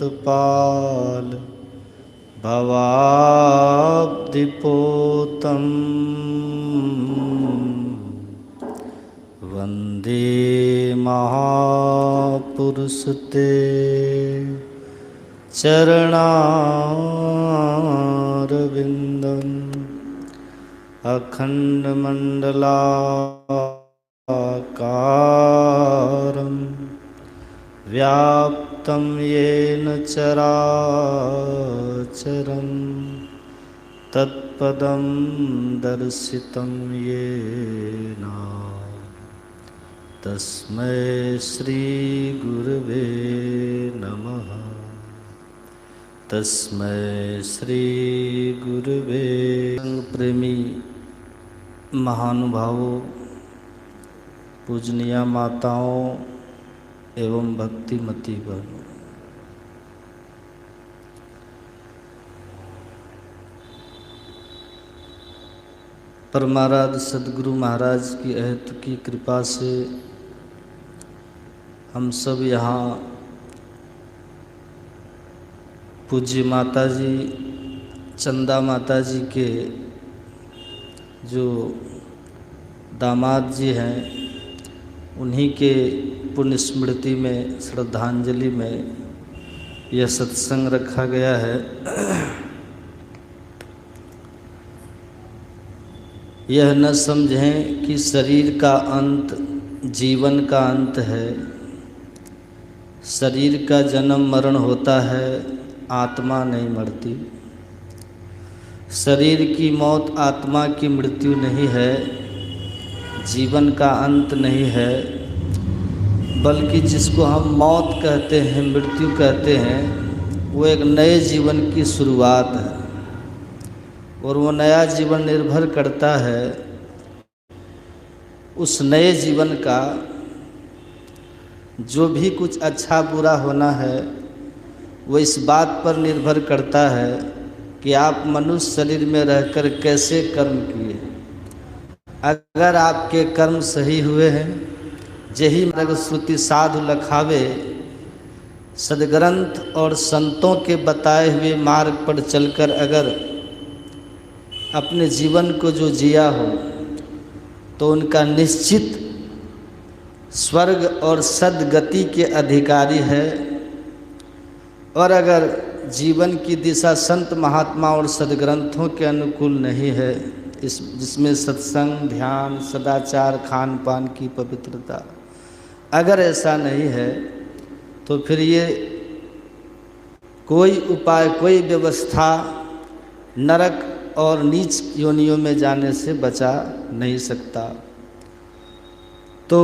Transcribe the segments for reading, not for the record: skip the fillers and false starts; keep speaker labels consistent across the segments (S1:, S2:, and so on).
S1: भक्तपाल भवाब्धिपोतम् वन्दे महापुरुषते चरणारविन्दम् अखण्डमण्डलाकारं व्याप्तं येन चराचरं तत्पदं दर्शितं येन तस्मै श्रीगुरवे नमः। तस्मै श्रीगुरवे। प्रेमी महानुभावों, पूजनीय माताओं एवं भक्तिमती बहनों, परमाराध्य सद्गुरु महाराज की अहत की कृपा से हम सब यहाँ पूज्य माता जी चंदा माता जी के जो दामाद जी हैं उन्हीं के पुण्य स्मृति में श्रद्धांजलि में यह सत्संग रखा गया है। यह न समझें कि शरीर का अंत जीवन का अंत है। शरीर का जन्म मरण होता है, आत्मा नहीं मरती। शरीर की मौत आत्मा की मृत्यु नहीं है, जीवन का अंत नहीं है, बल्कि जिसको हम मौत कहते हैं, मृत्यु कहते हैं, वो एक नए जीवन की शुरुआत है। और वो नया जीवन निर्भर करता है उस नए जीवन का, जो भी कुछ अच्छा बुरा होना है वो इस बात पर निर्भर करता है कि आप मनुष्य शरीर में रहकर कैसे कर्म किए। अगर आपके कर्म सही हुए हैं, जही मृग श्रुति साधु लखावे, सदग्रंथ और संतों के बताए हुए मार्ग पर चलकर अगर अपने जीवन को जो जिया हो तो उनका निश्चित स्वर्ग और सद्गति के अधिकारी है। और अगर जीवन की दिशा संत महात्मा और सदग्रंथों के अनुकूल नहीं है, जिसमें सत्संग, ध्यान, सदाचार, खान पान की पवित्रता, अगर ऐसा नहीं है तो फिर ये कोई उपाय, कोई व्यवस्था नरक और नीच योनियों में जाने से बचा नहीं सकता। तो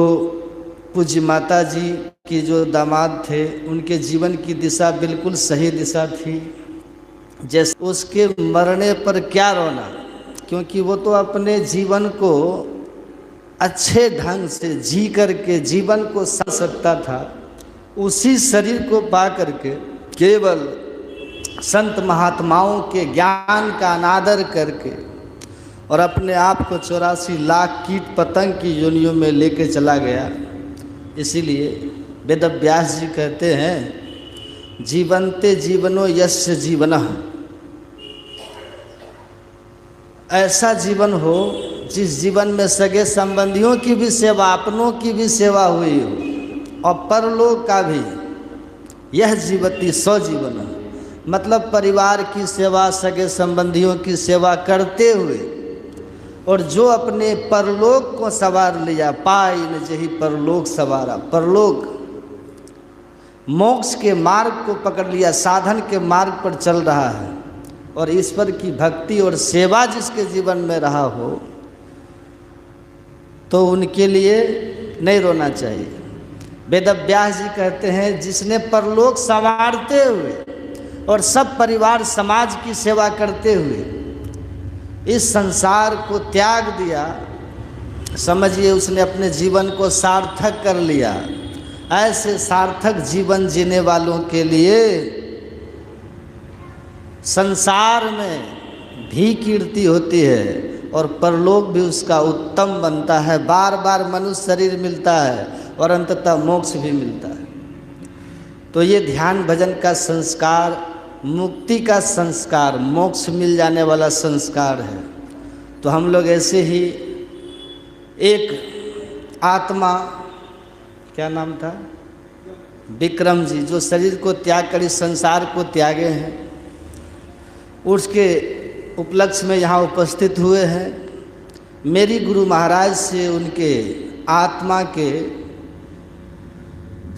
S1: पूज्य माता जी की जो दामाद थे उनके जीवन की दिशा बिल्कुल सही दिशा थी। जैसे उसके मरने पर क्या रोना, क्योंकि वो तो अपने जीवन को अच्छे ढंग से जी करके जीवन को सह सकता था। उसी शरीर को पा करके केवल संत महात्माओं के ज्ञान का अनादर करके और अपने आप को 84 लाख कीट पतंग की योनियों में लेके चला गया। इसीलिए वेदव्यास जी कहते हैं, जीवन्ते जीवनो यस्य जीवनः, ऐसा जीवन हो जिस जीवन में सगे संबंधियों की भी सेवा, अपनों की भी सेवा हुई हो और परलोक का भी। यह जीवति सौ जीवन, मतलब परिवार की सेवा, सगे संबंधियों की सेवा करते हुए और जो अपने परलोक को सवार लिया, पाई न जही परलोक सवारा। परलोक मोक्ष के मार्ग को पकड़ लिया, साधन के मार्ग पर चल रहा है और ईश्वर की भक्ति और सेवा जिसके जीवन में रहा हो तो उनके लिए नहीं रोना चाहिए। वेदव्यास जी कहते हैं, जिसने परलोक संवारते हुए और सब परिवार समाज की सेवा करते हुए इस संसार को त्याग दिया, समझिए उसने अपने जीवन को सार्थक कर लिया। ऐसे सार्थक जीवन जीने वालों के लिए संसार में भी कीर्ति होती है और परलोक भी उसका उत्तम बनता है। बार बार मनुष्य शरीर मिलता है और अंततः मोक्ष भी मिलता है। तो ये ध्यान भजन का संस्कार मुक्ति का संस्कार, मोक्ष मिल जाने वाला संस्कार है। तो हम लोग ऐसे ही एक आत्मा, क्या नाम था, विक्रम जी, जो शरीर को त्याग कर इस संसार को त्यागे हैं, उसके उपलक्ष्य में यहाँ उपस्थित हुए हैं। मेरी गुरु महाराज से उनके आत्मा के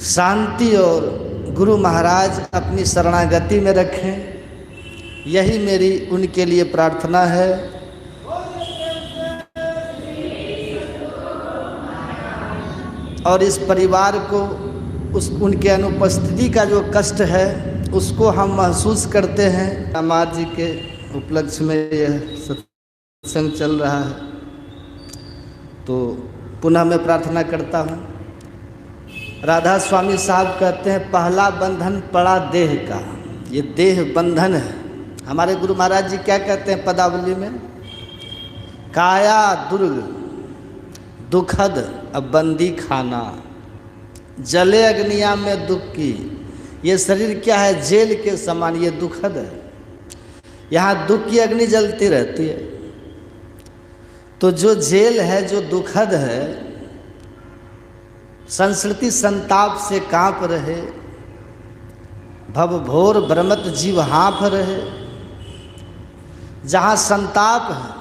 S1: शांति और गुरु महाराज अपनी शरणागति में रखें, यही मेरी उनके लिए प्रार्थना है। और इस परिवार को उनके अनुपस्थिति का जो कष्ट है उसको हम महसूस करते हैं। दामाद जी के उपलक्ष्य में यह सत्संग चल रहा है, तो पुनः मैं प्रार्थना करता हूँ। राधा स्वामी साहब कहते हैं पहला बंधन पड़ा देह का, ये देह बंधन है। हमारे गुरु महाराज जी क्या कहते हैं पदावली में, काया दुर्ग दुखद अब बंदी खाना, जले अग्निया में दुख की। ये शरीर क्या है, जेल के समान, ये दुखद है, यहाँ दुख की अग्नि जलती रहती है। तो जो जेल है, जो दुखद है, संस्कृति संताप से कांप रहे, भव भोर भ्रमत जीव हाँफ रहे। जहाँ संताप है,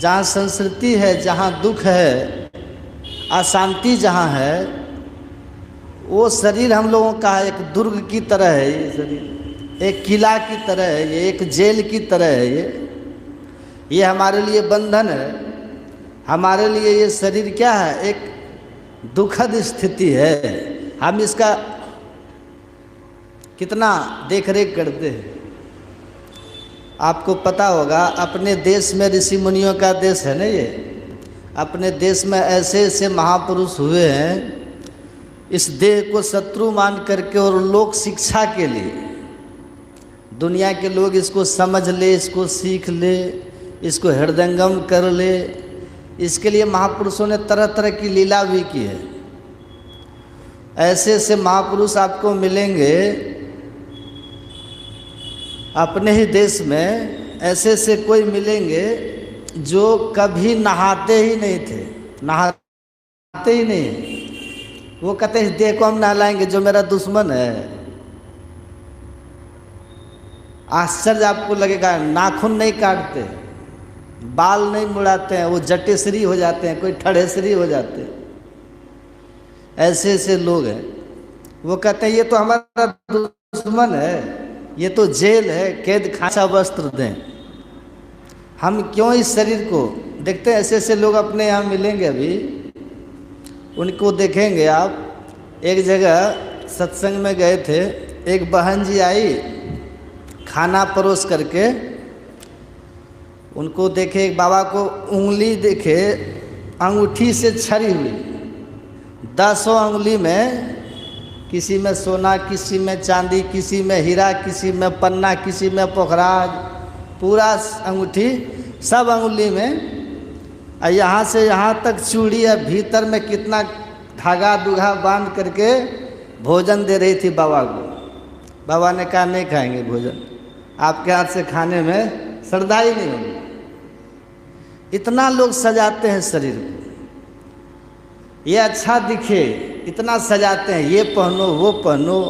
S1: जहाँ संस्कृति है, जहाँ दुख है, अशांति जहाँ है, वो शरीर हम लोगों का एक दुर्ग की तरह है। ये शरीर एक किला की तरह है, ये एक जेल की तरह है। ये हमारे लिए बंधन है, हमारे लिए ये शरीर क्या है, एक दुखद स्थिति है। हम इसका कितना देख रेख करते हैं। आपको पता होगा अपने देश में ऋषि मुनियों का देश है ना, ये अपने देश में ऐसे ऐसे महापुरुष हुए हैं, इस देह को शत्रु मान करके, और लोक शिक्षा के लिए, दुनिया के लोग इसको समझ ले, इसको सीख ले, इसको हृदयंगम कर ले, इसके लिए महापुरुषों ने तरह तरह की लीला भी की है। ऐसे ऐसे महापुरुष आपको मिलेंगे अपने ही देश में, ऐसे ऐसे कोई मिलेंगे जो कभी नहाते ही नहीं थे, नहाते ही नहीं। वो कहते हैं देह को हम नहलाएंगे जो मेरा दुश्मन है। आश्चर्य आपको लगेगा, नाखून नहीं काटते, बाल नहीं मुड़ाते हैं, वो जटेश्री हो जाते हैं, कोई ठड़ेश्री हो जाते हैं। ऐसे ऐसे लोग हैं, वो कहते हैं ये तो हमारा दुश्मन है, ये तो जेल है, कैद खाना वस्त्र दें। हम क्यों इस शरीर को देखते हैं। ऐसे ऐसे लोग अपने यहाँ मिलेंगे, अभी उनको देखेंगे आप। एक जगह सत्संग में गए थे, एक बहन जी आई खाना परोस करके, उनको देखे, एक बाबा को उंगली देखे अंगूठी से छरी हुई, 10 अंगुली में, किसी में सोना, किसी में चांदी, किसी में हीरा, किसी में पन्ना, किसी में पोखराज, पूरा अंगूठी सब अंगुली में। और यहाँ से यहाँ तक चूड़ी है, भीतर में कितना धागा दुगा बांध करके भोजन दे रही थी बाबा को। बाबा ने कहा नहीं खाएंगे भोजन, आपके हाथ से खाने में श्रद्धा ही नहीं होगी। इतना लोग सजाते हैं शरीर को, ये अच्छा दिखे, इतना सजाते हैं, ये पहनो वो पहनो,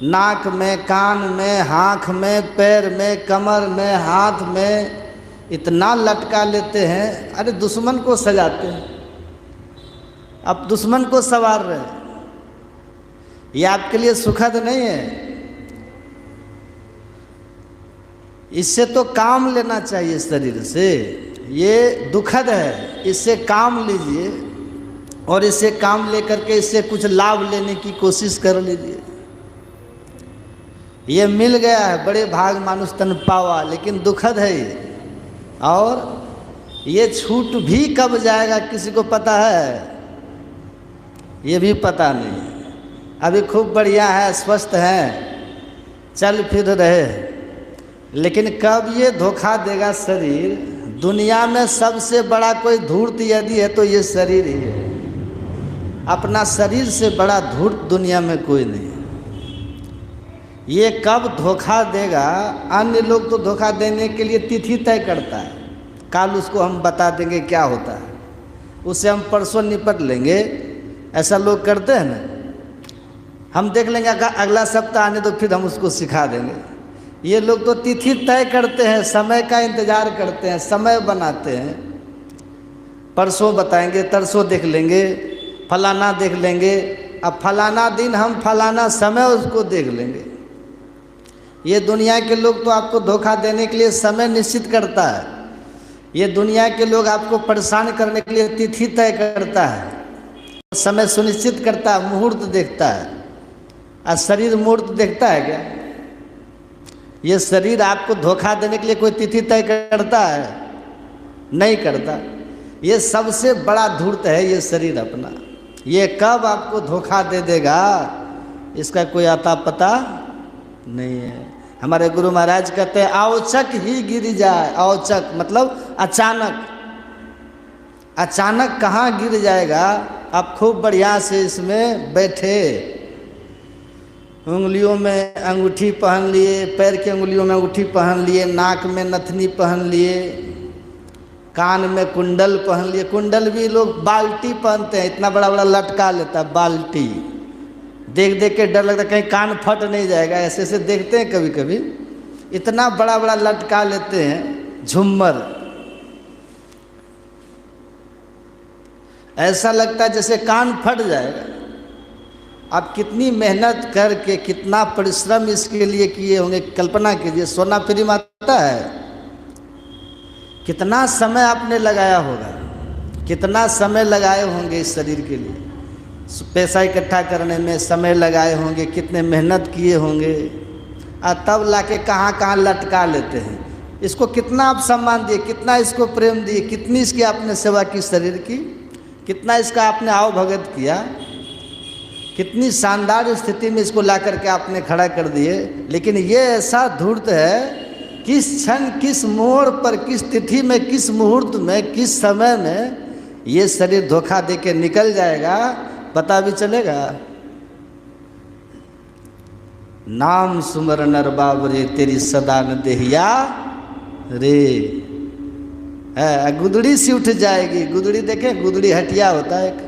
S1: नाक में, कान में, आँख में, पैर में, कमर में, हाथ में, इतना लटका लेते हैं। अरे दुश्मन को सजाते हैं, अब दुश्मन को संवार रहे हैं। ये आपके लिए सुखद नहीं है। इससे तो काम लेना चाहिए शरीर से, ये दुखद है, इससे काम लीजिए और इससे काम लेकर के इससे कुछ लाभ लेने की कोशिश कर लीजिए। ये मिल गया है, बड़े भाग मानुष तन पावा, लेकिन दुखद है ये। और ये छूट भी कब जाएगा किसी को पता है? ये भी पता नहीं। अभी खूब बढ़िया है, स्वस्थ हैं, चल फिर रहे, लेकिन कब ये धोखा देगा शरीर? दुनिया में सबसे बड़ा कोई धूर्त यदि है तो ये शरीर ही है। अपना शरीर से बड़ा धूर्त दुनिया में कोई नहीं है। ये कब धोखा देगा, अन्य लोग तो धोखा देने के लिए तिथि तय करता है, काल उसको हम बता देंगे क्या होता है, उससे हम परसों निपट लेंगे, ऐसा लोग करते हैं ना। हम देख लेंगे अगला सप्ताह आने तो फिर हम उसको सिखा देंगे। ये लोग तो तिथि तय करते हैं, समय का इंतजार करते हैं, समय बनाते हैं, परसों बताएंगे, तरसों देख लेंगे, फलाना देख लेंगे, अब फलाना दिन हम फलाना समय उसको देख लेंगे। ये दुनिया के लोग तो आपको धोखा देने के लिए समय निश्चित करता है, ये दुनिया के लोग आपको परेशान करने के लिए तिथि तय करता है, समय सुनिश्चित करता है, मुहूर्त देखता है। आज शरीर मुहूर्त देखता है क्या? ये शरीर आपको धोखा देने के लिए कोई तिथि तय करता है? नहीं करता। ये सबसे बड़ा धूर्त है ये शरीर अपना, ये कब आपको धोखा दे देगा इसका कोई आता पता नहीं है। हमारे गुरु महाराज कहते हैं औचक ही गिर जाए, औचक मतलब अचानक, अचानक कहाँ गिर जाएगा। आप खूब बढ़िया से इसमें बैठे, उंगलियों में अंगूठी पहन लिए, पैर की उंगलियों में अंगूठी पहन लिए, नाक में नथनी पहन लिए, कान में कुंडल पहन लिए। कुंडल भी लोग बाल्टी पहनते हैं, इतना बड़ा बड़ा लटका लेता है बाल्टी, देख देख के डर लगता है कहीं कान फट नहीं जाएगा, ऐसे ऐसे देखते हैं कभी कभी, इतना बड़ा बड़ा लटका लेते हैं झुम्मर, ऐसा लगता है जैसे कान फट जाएगा। आप कितनी मेहनत करके, कितना परिश्रम इसके लिए किए होंगे, कल्पना कीजिए। सोना फ्री में आता है, कितना समय आपने लगाया होगा, कितना समय लगाए होंगे इस शरीर के लिए, पैसा इकट्ठा करने में समय लगाए होंगे, कितने मेहनत किए होंगे, और तब लाके कहाँ कहाँ लटका लेते हैं। इसको कितना आप सम्मान दिए, कितना इसको प्रेम दिए, कितनी इसकी आपने सेवा की शरीर की, कितना इसका आपने आओ भगत किया, कितनी शानदार स्थिति में इसको ला करके आपने खड़ा कर दिए। लेकिन ये ऐसा धूर्त है, किस क्षण, किस मोड़ पर, किस तिथि में, किस मुहूर्त में, किस समय में ये शरीर धोखा दे के निकल जाएगा पता भी चलेगा। नाम सुमर नर बाबरे तेरी सदा न देहिया रे, है गुदड़ी सी उठ जाएगी। गुदड़ी देखे, गुदड़ी हटिया होता है एक,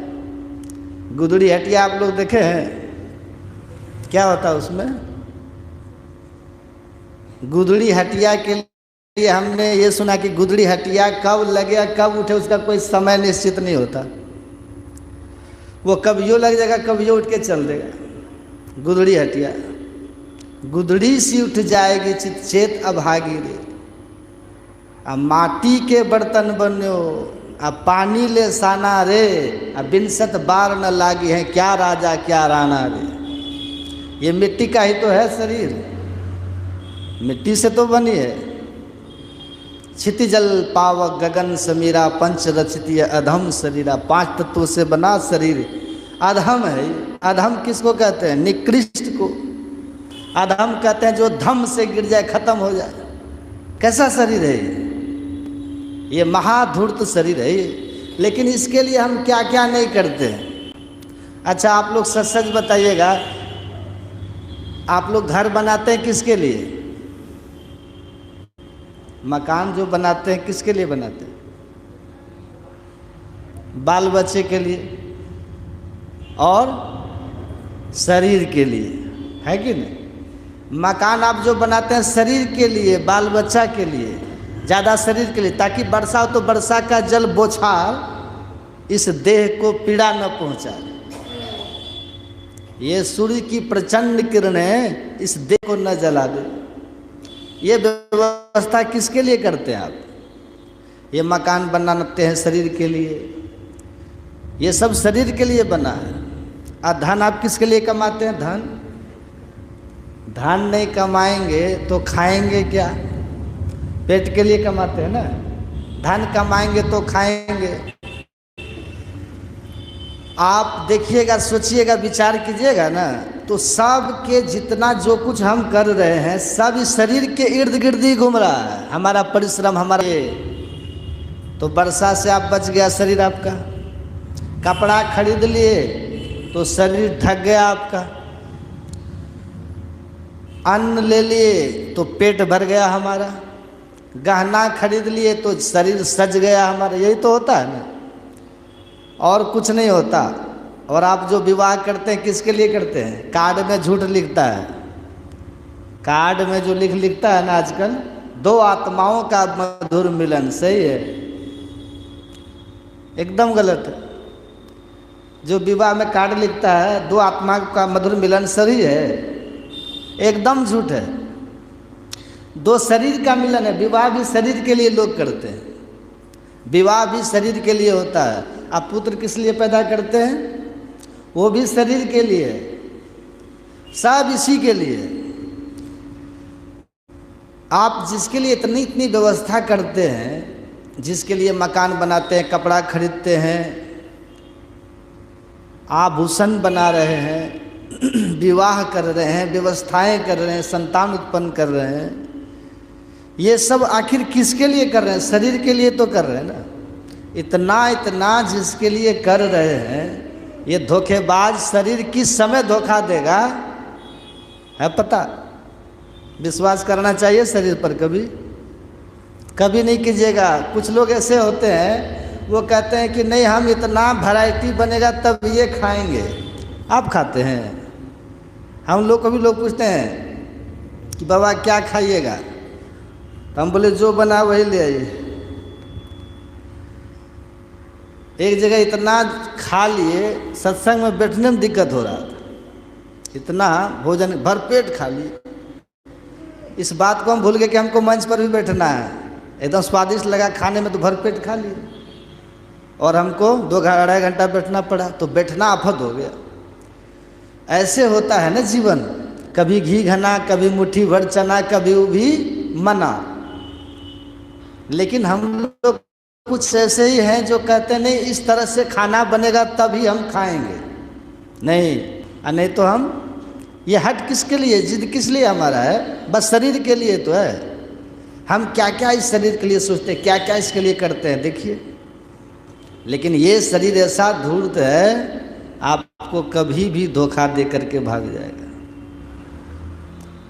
S1: गुदड़ी हटिया आप लोग देखे हैं, क्या होता है उसमें? गुदड़ी हटिया के लिए हमने ये सुना कि गुदड़ी हटिया कब लगे कब उठे उसका कोई समय निश्चित नहीं होता, वो कब यूँ लग जाएगा कब यूँ उठ के चल देगा। गुदड़ी हटिया, गुदड़ी सी उठ जाएगी चित चेत अभागी रे, अब माटी के बर्तन बनो, अब पानी ले साना रे, अब बिनसत बार न लागी है क्या राजा क्या राणा रे। ये मिट्टी का ही तो है शरीर, मिट्टी से तो बनी है। क्षितिजल पावक गगन समीरा पंच रचितीय अधम शरीरा, 5 तत्वों से बना शरीर अधम है। अधम किसको कहते हैं? निकृष्ट को अधम कहते हैं, जो धम से गिर जाए, खत्म हो जाए। कैसा शरीर है ये महाधूर्त शरीर है ये। लेकिन इसके लिए हम क्या क्या नहीं करते हैं। अच्छा आप लोग सच सच बताइएगा, आप लोग घर बनाते हैं किसके लिए? मकान जो बनाते हैं किसके लिए बनाते हैं? बाल बच्चे के लिए और शरीर के लिए, है कि नहीं? मकान आप जो बनाते हैं शरीर के लिए, बाल बच्चा के लिए, ज़्यादा शरीर के लिए, ताकि वर्षा हो तो वर्षा का जल बौछार इस देह को पीड़ा न पहुंचाए। ये सूर्य की प्रचंड किरणें इस देह को न जला दे। ये व्यवस्था किसके लिए करते हैं आप? ये मकान बनाते हैं शरीर के लिए, ये सब शरीर के लिए बना है। और धन आप किसके लिए कमाते हैं? धन नहीं कमाएंगे तो खाएंगे क्या? पेट के लिए कमाते हैं ना। धन कमाएंगे तो खाएंगे। आप देखिएगा, सोचिएगा, विचार कीजिएगा ना, तो सब के जितना जो कुछ हम कर रहे हैं सब इस शरीर के इर्द गिर्द ही घूम रहा है। हमारा परिश्रम, हमारे तो वर्षा से आप बच गया शरीर आपका, कपड़ा खरीद लिए, तो शरीर ढक गया आपका। अन्न ले लिए तो पेट भर गया हमारा। गहना खरीद लिए तो शरीर सज गया हमारा। यही तो होता है ना, और कुछ नहीं होता। और आप जो विवाह करते हैं किसके लिए करते हैं? कार्ड में झूठ लिखता है। कार्ड में जो लिखता है ना आजकल, दो आत्माओं का मधुर मिलन। सही है? एकदम गलत है। जो विवाह में कार्ड लिखता है दो आत्मा का मधुर मिलन, सही है? एकदम झूठ है। दो शरीर का मिलन है। विवाह भी शरीर के लिए लोग करते हैं। विवाह भी शरीर के लिए होता है। आप पुत्र किस लिए पैदा करते हैं? वो भी शरीर के लिए, सब इसी के लिए। आप जिसके लिए इतनी इतनी व्यवस्था करते हैं, जिसके लिए मकान बनाते हैं, कपड़ा खरीदते हैं, आभूषण बना रहे हैं, विवाह कर रहे हैं, व्यवस्थाएं कर रहे हैं, संतान उत्पन्न कर रहे हैं, ये सब आखिर किसके लिए कर रहे हैं? शरीर के लिए तो कर रहे हैं ना। इतना इतना जिसके लिए कर रहे हैं, ये धोखेबाज शरीर किस समय धोखा देगा है पता? विश्वास करना चाहिए शरीर पर कभी कभी नहीं कीजिएगा। कुछ लोग ऐसे होते हैं, वो कहते हैं कि नहीं हम इतना वैरायटी बनेगा तब ये खाएंगे। आप खाते हैं? हम लोग कभी लोग पूछते हैं कि बाबा क्या खाइएगा, तो हम बोले जो बना वही ले आइए। एक जगह इतना खा लिए, सत्संग में बैठने में दिक्कत हो रहा था, इतना भोजन भरपेट खा लिए। इस बात को हम भूल गए कि हमको मंच पर भी बैठना है। एकदम स्वादिष्ट लगा खाने में तो भरपेट खा लिए, और हमको 2-2.5 घंटा बैठना पड़ा, तो बैठना आफत हो गया। ऐसे होता है ना जीवन, कभी घी घना, कभी मुट्ठी भर चना, कभी भी मना। लेकिन हम लोग कुछ ऐसे ही हैं जो कहते हैं नहीं इस तरह से खाना बनेगा तभी हम खाएंगे। नहीं तो हम ये हट किसके लिए, जिद किस लिए हमारा है? बस शरीर के लिए तो है। हम क्या क्या इस शरीर के लिए सोचते हैं, क्या क्या इसके लिए करते हैं, देखिए। लेकिन ये शरीर ऐसा धूर्त है, आपको कभी भी धोखा दे करके भाग जाएगा।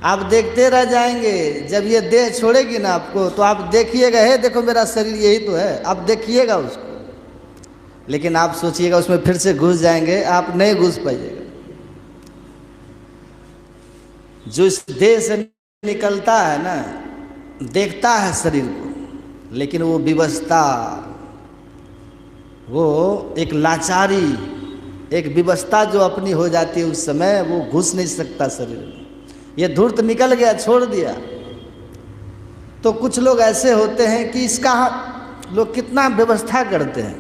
S1: आप देखते रह जाएंगे। जब ये देह छोड़ेगी ना आपको, तो आप देखिएगा, हे देखो मेरा शरीर यही तो है, आप देखिएगा उसको। लेकिन आप सोचिएगा उसमें फिर से घुस जाएंगे, आप नहीं घुस पाइएगा। जो इस देह से निकलता है ना, देखता है शरीर को, लेकिन वो विवशता, वो एक लाचारी, एक विवशता जो अपनी हो जाती है, उस समय वो घुस नहीं सकता शरीर में। ये धूर्त निकल गया, छोड़ दिया। तो कुछ लोग ऐसे होते हैं कि इसका लोग कितना व्यवस्था करते हैं,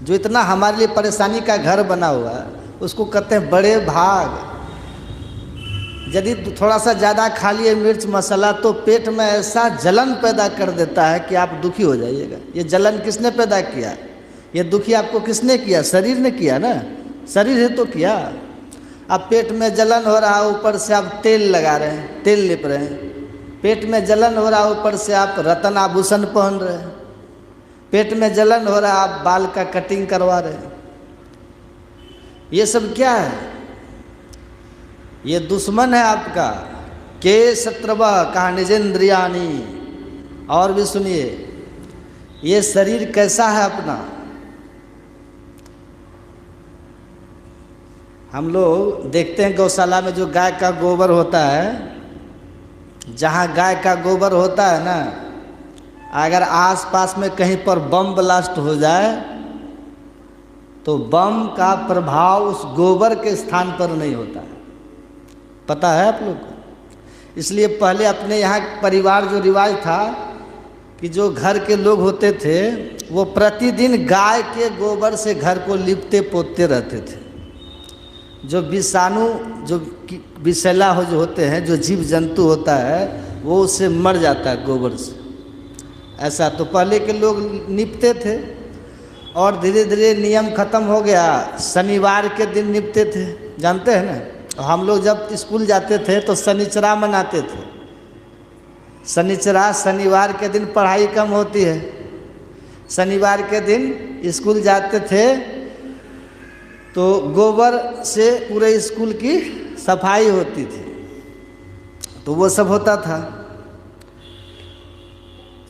S1: जो इतना हमारे लिए परेशानी का घर बना हुआ है, उसको कहते हैं बड़े भाग। यदि थोड़ा सा ज़्यादा खा लिए मिर्च मसाला, तो पेट में ऐसा जलन पैदा कर देता है कि आप दुखी हो जाइएगा। ये जलन किसने पैदा किया? ये दुखी आपको किसने किया? शरीर ने किया ना, शरीर है तो किया। अब पेट में जलन हो रहा है, ऊपर से आप तेल लगा रहे हैं, तेल लिप रहे हैं। पेट में जलन हो रहा है, ऊपर से आप रत्न आभूषण पहन रहे हैं। पेट में जलन हो रहा है, आप बाल का कटिंग करवा रहे हैं। ये सब क्या है? ये दुश्मन है आपका। के शत्रवः कहा निजेंद्रियानी। और भी सुनिए, ये शरीर कैसा है अपना। हम लोग देखते हैं गौशाला में जो गाय का गोबर होता है, जहाँ गाय का गोबर होता है ना, अगर आसपास में कहीं पर बम ब्लास्ट हो जाए तो बम का प्रभाव उस गोबर के स्थान पर नहीं होता है। पता है आप लोग को? इसलिए पहले अपने यहाँ परिवार जो रिवाज था कि जो घर के लोग होते थे वो प्रतिदिन गाय के गोबर से घर को लिपते पोतते रहते थे। जो विषाणु, जो विषैला हो जो होते हैं, जो जीव जंतु होता है, वो उससे मर जाता है गोबर से। ऐसा तो पहले के लोग निपते थे, और धीरे धीरे नियम खत्म हो गया। शनिवार के दिन निपते थे, जानते हैं ना। हम लोग जब स्कूल जाते थे तो शनिचरा मनाते थे। शनिचरा, शनिवार के दिन पढ़ाई कम होती है। शनिवार के दिन स्कूल जाते थे तो गोबर से पूरे स्कूल की सफाई होती थी, तो वो सब होता था।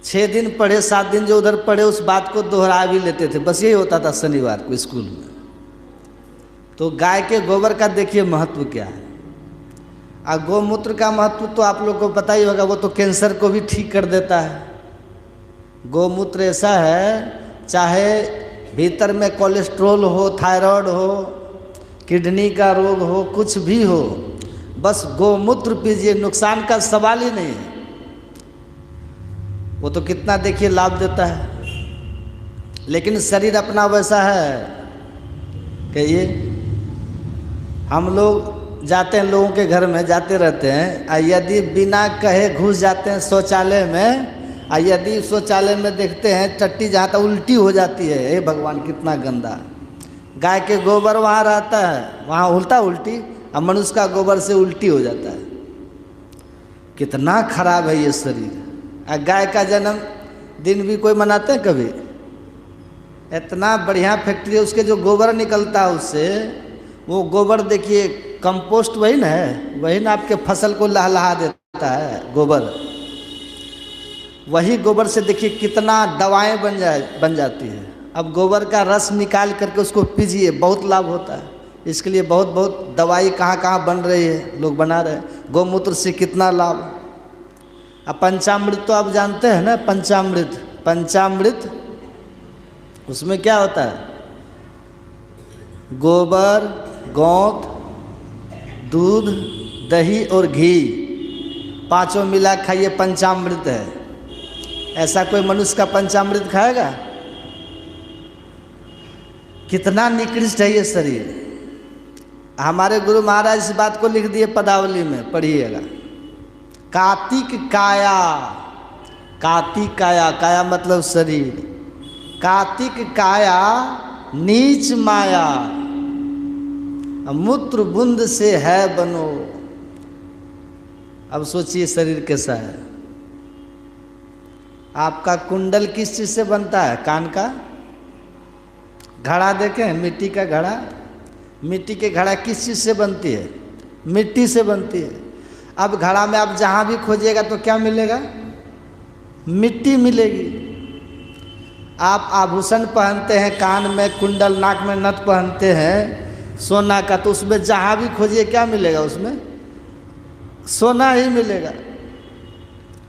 S1: 6 दिन पढ़े 7 दिन जो उधर पढ़े उस बात को दोहरा भी लेते थे, बस यही होता था शनिवार को स्कूल में। तो गाय के गोबर का देखिए महत्व क्या है। और गौमूत्र का महत्व तो आप लोग को पता ही होगा, वो तो कैंसर को भी ठीक कर देता है। गौमूत्र ऐसा है, चाहे भीतर में कोलेस्ट्रॉल हो, थायराइड हो, किडनी का रोग हो, कुछ भी हो, बस गौमूत्र पीजिए, नुकसान का सवाल ही नहीं है। वो तो कितना देखिए लाभ देता है। लेकिन शरीर अपना वैसा है कि ये हम लोग जाते हैं, लोगों के घर में जाते रहते हैं, यदि बिना कहे घुस जाते हैं शौचालय में, यदि शौचालय में देखते हैं टट्टी जहाँ तक उल्टी हो जाती है, हे भगवान कितना गंदा। गाय के गोबर वहाँ रहता है, वहाँ उल्टी, और मनुष्य का गोबर से उल्टी हो जाता है। कितना खराब है ये शरीर। गाय का जन्म दिन भी कोई मनाते हैं कभी? इतना बढ़िया फैक्ट्री है, उसके जो गोबर निकलता है उससे, वो गोबर देखिए कंपोस्ट वही ना है, वही ना आपके फसल को लहलहा देता है गोबर। वही गोबर से देखिए कितना दवाएं बन जाती है। अब गोबर का रस निकाल करके उसको पीजिए, बहुत लाभ होता है। इसके लिए बहुत बहुत दवाई कहाँ बन रही है, लोग बना रहे हैं। गौमूत्र से कितना लाभ। अब पंचामृत तो आप जानते हैं ना, पंचामृत उसमें क्या होता है? गोबर, गोंत, दूध, दही और घी, पांचों मिला खाइए, पंचामृत है। ऐसा कोई मनुष्य का पंचामृत खाएगा? कितना निकृष्ट है ये शरीर। हमारे गुरु महाराज इस बात को लिख दिए पदावली में, पढ़िएगा। कार्तिक काया, कार्तिक काया, काया मतलब शरीर। कार्तिक काया नीच माया, मूत्र बूंद से है बनो। अब सोचिए शरीर कैसा है। आपका कुंडल किस चीज से बनता है? कान का घड़ा देखें, मिट्टी का घड़ा। मिट्टी के घड़ा किस चीज से बनती है? मिट्टी से बनती है। अब घड़ा में आप जहां भी खोजिएगा तो क्या मिलेगा? मिट्टी मिलेगी। आप आभूषण पहनते हैं, कान में कुंडल, नाक में नथ पहनते हैं सोना का, तो उसमें जहां भी खोजिए क्या मिलेगा? उसमें सोना ही मिलेगा।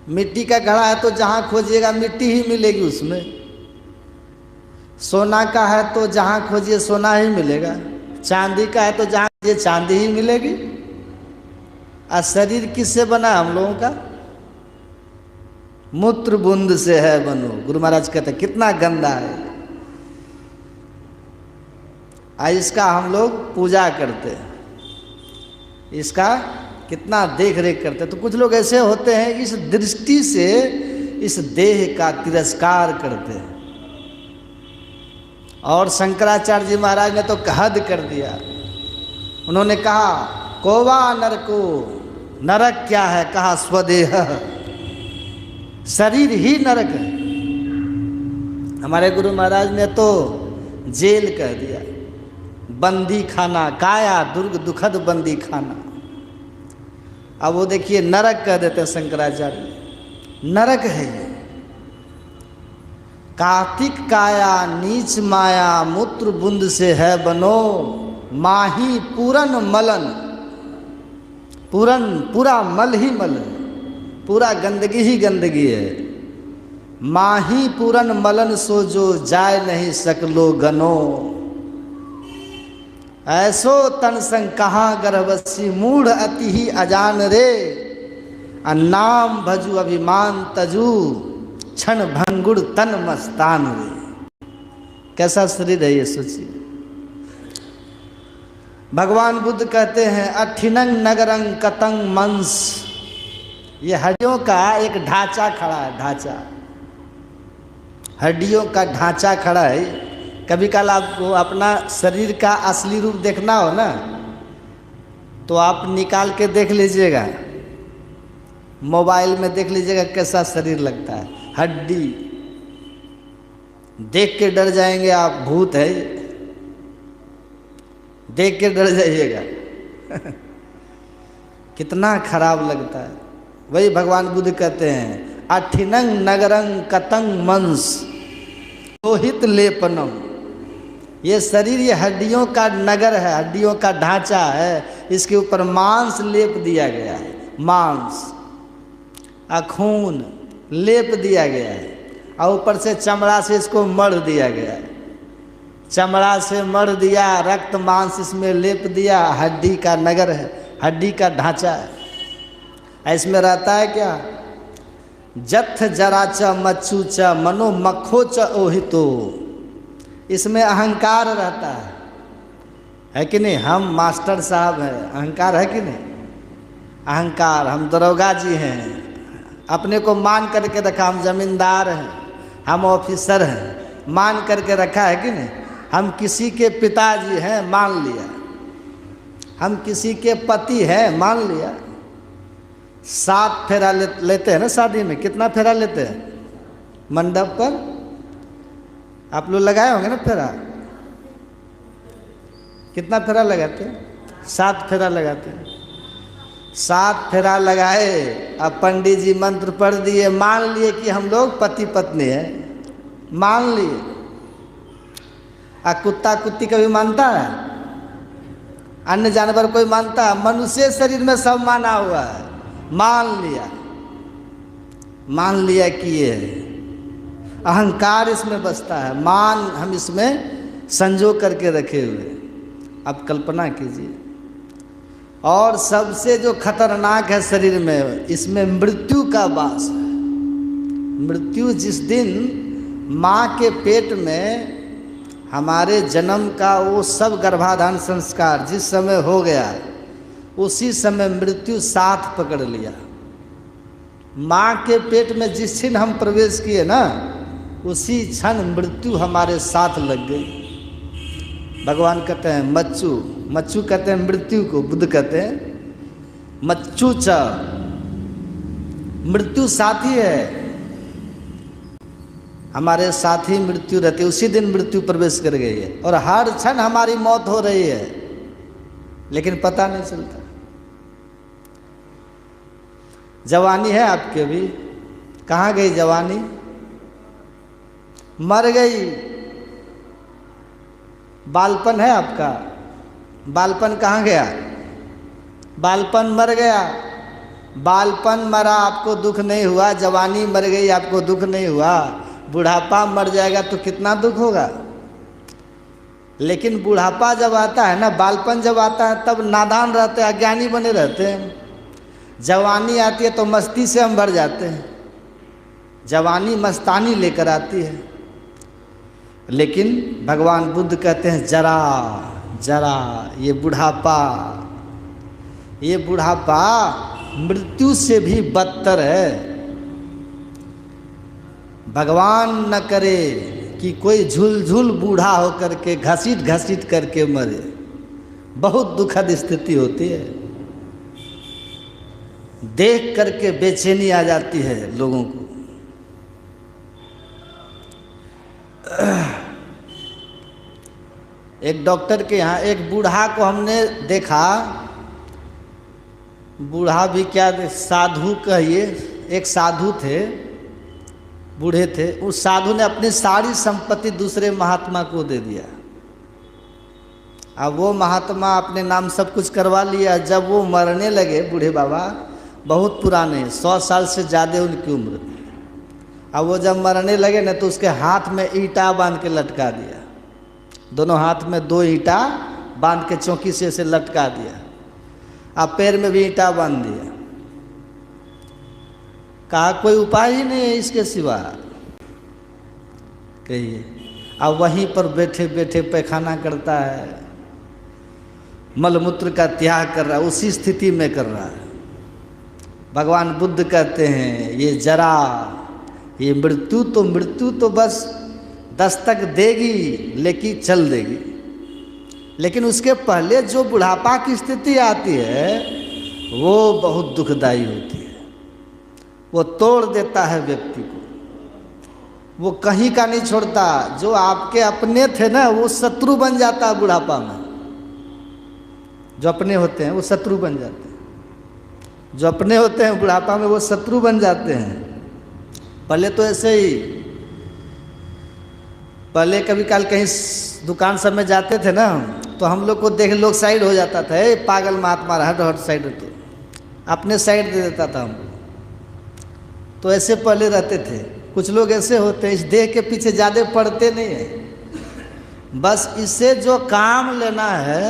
S1: मिट्टी का घड़ा है तो जहाँ खोजिएगा मिट्टी ही मिलेगी उसमें। सोना का है तो जहाँ खोजिए सोना ही मिलेगा। चांदी का है तो जहाँ खोजिए चांदी ही मिलेगी। और शरीर किससे बना हम लोगों का? मूत्र बूंद से है बनो। गुरु महाराज कहते हैं कितना गंदा है। इसका हम लोग पूजा करते हैं, इसका कितना देख रेख करते हैं। तो कुछ लोग ऐसे होते हैं इस दृष्टि से इस देह का तिरस्कार करते हैं। और शंकराचार्य जी महाराज ने तो हद कर दिया। उन्होंने कहा कोवा नरको, नरक क्या है? कहा स्वदेह, शरीर ही नरक है। हमारे गुरु महाराज ने तो जेल कह दिया, बंदी खाना, काया दुर्ग दुखद बंदी खाना। अब वो देखिए नरक कह देते हैं शंकराचार्य, नरक है ये। कार्तिक काया नीच माया, मूत्र बूंद से है बनो, माही पूरन मलन। पूरन पूरा मल ही मल, पूरा गंदगी ही गंदगी है। माही पूरन मलन सो जो जाय नहीं सकलो गनो। ऐसो तन संग कहाँ गर्भसी, मूढ़ अति ही अजान रे। नाम भजू अभिमान तजू, क्षण भंगुड़ तन मस्तान रे। कैसा शरीर है ये सोचिए। भगवान बुद्ध कहते हैं अठिनंग नगरंग कतंग मंस। ये हड्डियों का एक ढांचा खड़ा है, ढांचा, हड्डियों का ढांचा खड़ा है। कभी कल आपको अपना शरीर का असली रूप देखना हो ना, तो आप निकाल के देख लीजिएगा, मोबाइल में देख लीजिएगा कैसा शरीर लगता है। हड्डी देख के डर जाएंगे आप, भूत है। देख के डर जाइएगा। कितना खराब लगता है। वही भगवान बुद्ध कहते हैं अठिनंग नगरंग कतंग मंस लोहित लेपनम। ये शरीर ये हड्डियों का नगर है, हड्डियों का ढांचा है, इसके ऊपर मांस लेप दिया गया है, मांस खून लेप दिया गया है, और ऊपर से चमड़ा से इसको मढ़ दिया गया है, चमड़ा से मढ़ दिया, रक्त मांस इसमें लेप दिया, हड्डी का नगर है, हड्डी का ढांचा है। इसमें रहता है क्या? जथ जरा च मच्चू च मनो मखो च ओहितो। इसमें अहंकार रहता है कि नहीं? हम मास्टर साहब हैं, अहंकार है कि नहीं? अहंकार, हम दरोगा जी हैं, अपने को मान करके रखा, हम जमींदार हैं, हम ऑफिसर हैं, मान करके रखा है कि नहीं? हम किसी के पिताजी हैं, मान लिया, हम किसी के पति हैं, मान लिया। 7 फेरा लेते हैं ना शादी में, कितना फेरा लेते हैं? मंडप पर आप लोग लगाए होंगे ना फेरा, कितना फेरा लगाते हैं? 7 फेरा लगाते हैं। 7 फेरा लगाए, अब पंडित जी मंत्र पढ़ दिए, मान लिए कि हम लोग पति पत्नी हैं, मान लिए। कुत्ता कुत्ती कभी मानता है? अन्य जानवर कोई मानता है? मनुष्य शरीर में सब माना हुआ है, मान लिया कि ये है। अहंकार इसमें बसता है, मान हम इसमें संजो करके रखे हुए। अब कल्पना कीजिए। और सबसे जो खतरनाक है शरीर में, इसमें मृत्यु का वास है। मृत्यु जिस दिन माँ के पेट में हमारे जन्म का वो सब गर्भाधान संस्कार जिस समय हो गया, उसी समय मृत्यु साथ पकड़ लिया। माँ के पेट में जिस क्षण हम प्रवेश किए ना, उसी क्षण मृत्यु हमारे साथ लग गई। भगवान कहते हैं मच्चू, मच्चू कहते हैं मृत्यु को, बुद्ध कहते हैं मच्चू च, मृत्यु साथी है, हमारे साथ ही मृत्यु रहती है। उसी दिन मृत्यु प्रवेश कर गई है और हर क्षण हमारी मौत हो रही है, लेकिन पता नहीं चलता। जवानी है आपके भी, कहाँ गई जवानी? मर गई। बालपन है आपका, बालपन कहाँ गया? बालपन मर गया। बालपन मरा, आपको दुख नहीं हुआ। जवानी मर गई, आपको दुख नहीं हुआ। बुढ़ापा मर जाएगा तो कितना दुख होगा। लेकिन बुढ़ापा जब आता है ना, बालपन जब आता है, तब नादान रहते हैं, अज्ञानी बने रहते हैं। जवानी आती है तो मस्ती से हम भर जाते हैं, जवानी मस्तानी लेकर आती है। लेकिन भगवान बुद्ध कहते हैं जरा जरा, ये बुढ़ापा मृत्यु से भी बदतर है। भगवान न करे कि कोई झुलझुल बूढ़ा होकर के घसीट घसीट करके मरे, बहुत दुखद स्थिति होती है। देख करके बेचैनी आ जाती है लोगों को। एक डॉक्टर के यहाँ एक बूढ़ा को हमने देखा, बूढ़ा भी क्या, साधु कहिए, एक साधु थे, बूढ़े थे। उस साधु ने अपनी सारी संपत्ति दूसरे महात्मा को दे दिया। अब वो महात्मा अपने नाम सब कुछ करवा लिया। जब वो मरने लगे, बूढ़े बाबा बहुत पुराने, 100 साल से ज़्यादा उनकी उम्र। अब वो जब मरने लगे ना, तो उसके हाथ में ईंटा बांध के लटका दिया। दोनों हाथ में 2 ईंटा बांध के चौकी से ऐसे लटका दिया। अब पैर में भी ईंटा बांध दिया। कहा कोई उपाय ही नहीं है इसके सिवा, कहिए। अब वहीं पर बैठे बैठे पैखाना करता है, मलमूत्र का त्याग कर रहा है, उसी स्थिति में कर रहा है। भगवान बुद्ध कहते हैं ये जरा, ये मृत्यु तो बस दस्तक देगी, लेकिन चल देगी। लेकिन उसके पहले जो बुढ़ापा की स्थिति आती है, वो बहुत दुखदाई होती है। वो तोड़ देता है व्यक्ति को, वो कहीं का नहीं छोड़ता। जो आपके अपने थे ना, वो शत्रु बन जाता है बुढ़ापा में। जो अपने होते हैं वो शत्रु बन जाते हैं, जो अपने होते हैं बुढ़ापा में वो शत्रु बन जाते हैं। पहले तो ऐसे ही, पहले कभी काल कहीं दुकान सब में जाते थे ना, तो हम लोग को देख लोग साइड हो जाता था, ए पागल महात्मा हट हट साइड, तो अपने साइड दे देता था हमको। तो ऐसे पहले रहते थे। कुछ लोग ऐसे होते हैं, इस देह के पीछे ज़्यादा पड़ते नहीं है, बस इससे जो काम लेना है,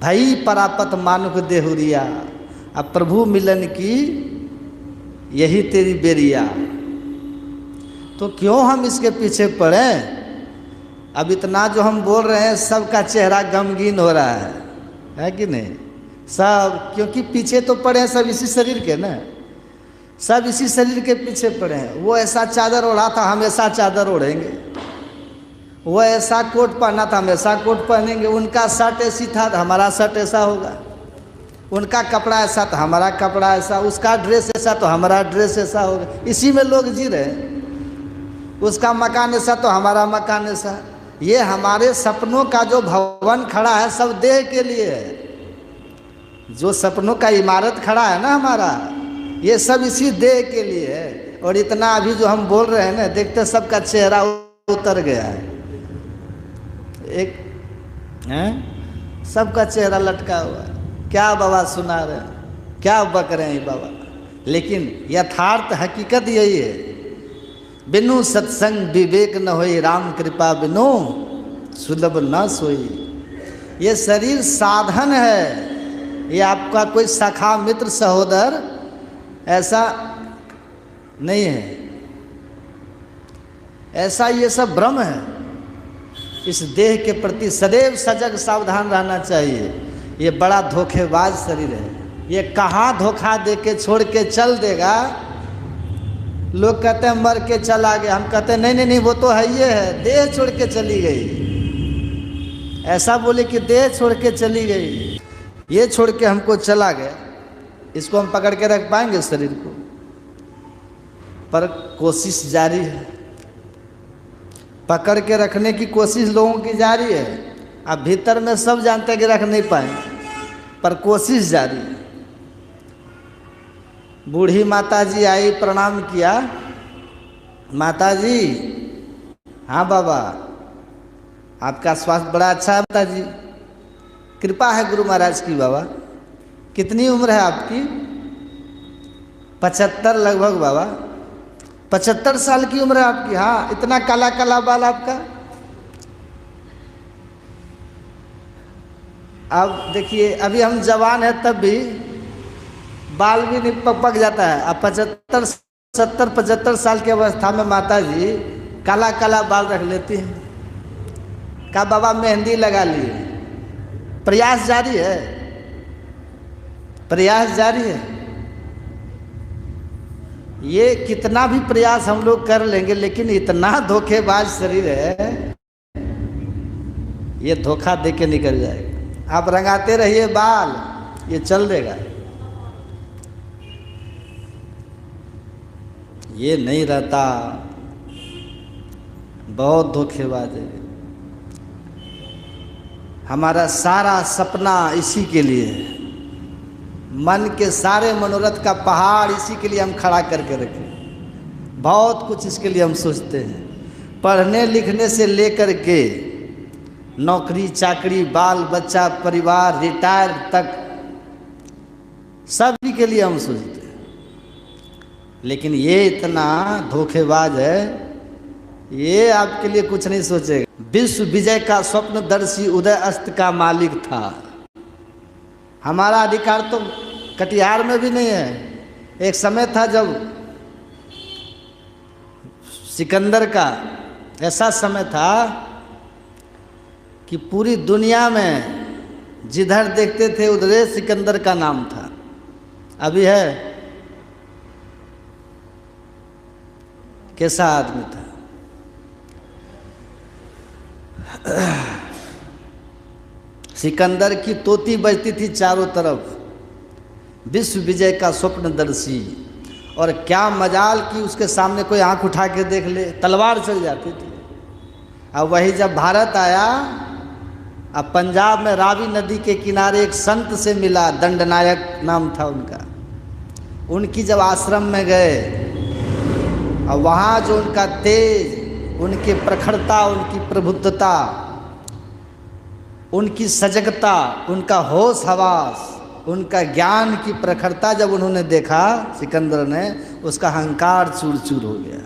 S1: भई परापत मानुख देहुरिया, अब प्रभु मिलन की यही तेरी बेरिया। तो क्यों हम इसके पीछे पड़े? अब इतना जो हम बोल रहे हैं, सबका चेहरा गमगीन हो रहा है कि नहीं? सब क्योंकि पीछे तो पड़े हैं, सब इसी शरीर के ना, सब इसी शरीर के पीछे पड़े हैं। वो ऐसा चादर ओढ़ा था, हम ऐसा चादर ओढ़ेंगे। वो ऐसा कोट पहना था, हम ऐसा कोट पहनेंगे। उनका शर्ट ऐसी था तो हमारा शर्ट ऐसा होगा। उनका कपड़ा ऐसा तो हमारा कपड़ा ऐसा, उसका ड्रेस ऐसा तो हमारा ड्रेस ऐसा होगा। इसी में लोग जी रहे हैं। उसका मकान ऐसा तो हमारा मकान ऐसा। ये हमारे सपनों का जो भवन खड़ा है, सब देह के लिए है। जो सपनों का इमारत खड़ा है ना हमारा, ये सब इसी देह के लिए है। और इतना अभी जो हम बोल रहे हैं ना, देखते सबका चेहरा उतर गया है। एक हैं, सबका चेहरा लटका हुआ है। क्या बाबा सुना रहे हैं, क्या बक रहे हैं बाबा? लेकिन यथार्थ हकीकत यही है, बिनु सत्संग विवेक न होई, राम कृपा बिनु सुलभ न सोई। ये शरीर साधन है, ये आपका कोई सखा मित्र सहोदर ऐसा नहीं है। ऐसा ये सब भ्रम है। इस देह के प्रति सदैव सजग सावधान रहना चाहिए। ये बड़ा धोखेबाज शरीर है। ये कहाँ धोखा दे के छोड़ के चल देगा। लोग कहते हैं मर के चला गया, हम कहते हैं नहीं नहीं नहीं, वो तो है, ये है देह छोड़ के चली गई। ऐसा बोले कि देह छोड़ के चली गई, ये छोड़ के हमको चला गया। इसको हम पकड़ के रख पाएंगे शरीर को? पर कोशिश जारी है, पकड़ के रखने की कोशिश लोगों की जारी है। अब भीतर में सब जानते हैं कि रख नहीं पाए, पर कोशिश जारी है। बूढ़ी माता जी आई, प्रणाम किया। माता जी, हाँ बाबा, आपका स्वास्थ्य बड़ा अच्छा है माता जी, कृपा है गुरु महाराज की। बाबा कितनी उम्र है आपकी? 75 लगभग बाबा, 75 साल की उम्र है आपकी। हाँ, इतना काला काला बाल आपका। अब देखिए, अभी हम जवान हैं तब भी बाल भी नहीं पक जाता है। अब 75 साल की अवस्था में माता जी काला काला बाल रख लेती हैं। कहा बाबा मेहंदी लगा लिए। प्रयास जारी है, प्रयास जारी है। ये कितना भी प्रयास हम लोग कर लेंगे, लेकिन इतना धोखेबाज शरीर है, ये धोखा दे के निकल जाएगा। आप रंगाते रहिए बाल, ये चल देगा। ये नहीं रहता, बहुत धोखेबाज है। हमारा सारा सपना इसी के लिए है। मन के सारे मनोरथ का पहाड़ इसी के लिए हम खड़ा करके रखे। बहुत कुछ इसके लिए हम सोचते हैं। पढ़ने लिखने से लेकर के नौकरी चाकरी, बाल बच्चा, परिवार, रिटायर तक, सभी के लिए हम सोचते हैं। लेकिन ये इतना धोखेबाज है, ये आपके लिए कुछ नहीं सोचेगा। विश्व विजय का स्वप्नदर्शी उदय अस्त का मालिक था। हमारा अधिकार तो कटिहार में भी नहीं है। एक समय था जब सिकंदर का ऐसा समय था कि पूरी दुनिया में जिधर देखते थे उधर सिकंदर का नाम था। अभी है? कैसा आदमी था। सिकंदर की तोती बजती थी चारों तरफ, विश्व विजय का स्वप्नदर्शी। और क्या मजाल कि उसके सामने कोई आंख उठा के देख ले, तलवार चल जाती थी। अब वही जब भारत आया अब पंजाब में रावी नदी के किनारे एक संत से मिला, दंडनायक नाम था उनका। उनकी जब आश्रम में गए और वहाँ जो उनका तेज, उनकी प्रखरता, उनकी प्रबुद्धता, उनकी सजगता, उनका होश हवास, उनका ज्ञान की प्रखरता जब उन्होंने देखा, सिकंदर ने, उसका अहंकार चूर चूर हो गया।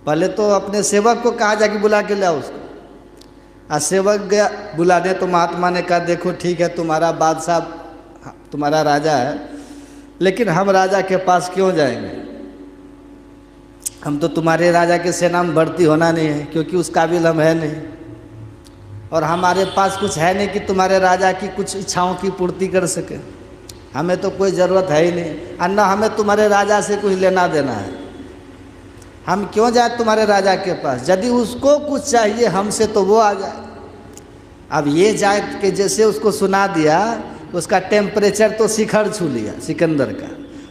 S1: पहले तो अपने सेवक को कहा जाके बुला के लाओ उसको। सेवक गया बुलाने, तो महात्मा ने कहा देखो ठीक है तुम्हारा बादशाह, तुम्हारा राजा है, लेकिन हम राजा के पास क्यों जाएंगे, हम तो तुम्हारे राजा के सेना में भर्ती होना नहीं है, क्योंकि उस काबिल हम है नहीं, और हमारे पास कुछ है नहीं कि तुम्हारे राजा की कुछ इच्छाओं की पूर्ति कर सके। हमें तो कोई ज़रूरत है ही नहीं, और न हमें तुम्हारे राजा से कुछ लेना देना है। हम क्यों जाए तुम्हारे राजा के पास, यदि उसको कुछ चाहिए हमसे तो वो आ जाए। अब ये जाए कि जैसे उसको सुना दिया, उसका टेम्परेचर तो शिखर छू लिया सिकंदर का।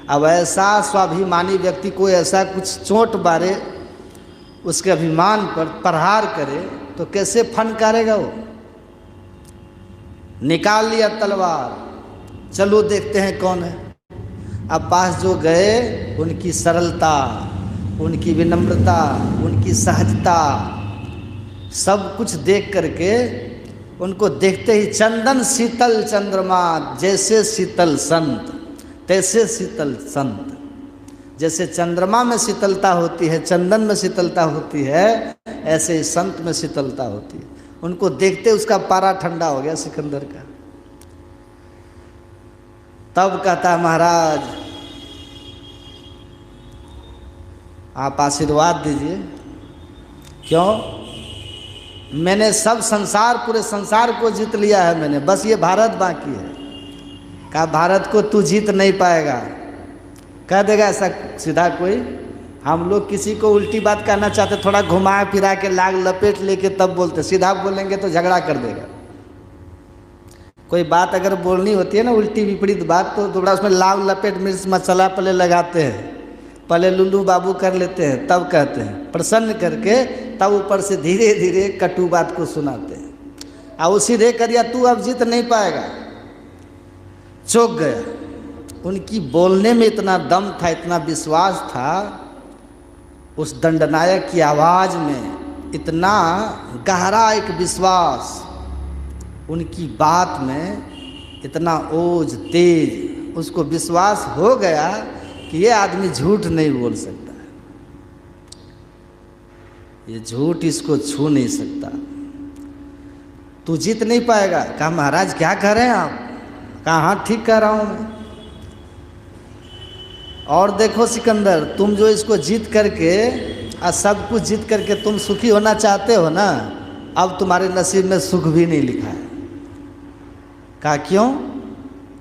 S1: अब ऐसा स्वाभिमानी व्यक्ति को ऐसा कुछ चोट मारे, उसके अभिमान पर प्रहार करे, तो कैसे फनकारेगा वो। निकाल लिया तलवार, चलो देखते हैं कौन है। अब पास जो गए, उनकी सरलता, उनकी विनम्रता, उनकी सहजता, सब कुछ देख करके, उनको देखते ही चंदन शीतल चंद्रमा, जैसे शीतल संत तैसे शीतल संत। जैसे चंद्रमा में शीतलता होती है, चंदन में शीतलता होती है, ऐसे ही संत में शीतलता होती है। उनको देखते उसका पारा ठंडा हो गया सिकंदर का। तब कहता महाराज आप आशीर्वाद दीजिए। क्यों? मैंने सब संसार, पूरे संसार को जीत लिया है मैंने, बस ये भारत बाकी है। कहा भारत को तू जीत नहीं पाएगा। कह देगा ऐसा सीधा कोई? हम लोग किसी को उल्टी बात कहना चाहते, थोड़ा घुमा फिरा के लाग लपेट लेके तब बोलते, सीधा बोलेंगे तो झगड़ा कर देगा। कोई बात अगर बोलनी होती है ना उल्टी विपरीत बात, तो थोड़ा उसमें लाग लपेट मिर्च मसाला पहले लगाते हैं, पहले लुल्लू बाबू कर लेते हैं, तब कहते हैं, प्रसन्न करके तब ऊपर से धीरे धीरे कटु बात को सुनाते हैं। और उसी दे करिया तू अब जीत नहीं पाएगा। चौंक गया। उनकी बोलने में इतना दम था, इतना विश्वास था, उस दंडनायक की आवाज़ में इतना गहरा एक विश्वास, उनकी बात में इतना ओज तेज, उसको विश्वास हो गया कि ये आदमी झूठ नहीं बोल सकता, ये झूठ इसको छू नहीं सकता, तू जीत नहीं पाएगा। कहा महाराज क्या कह रहे हैं आप? कहा हाँ ठीक कह रहा हूँ मैं। और देखो सिकंदर, तुम जो इसको जीत करके और सब कुछ जीत करके तुम सुखी होना चाहते हो ना, अब तुम्हारे नसीब में सुख भी नहीं लिखा है। कहा क्यों?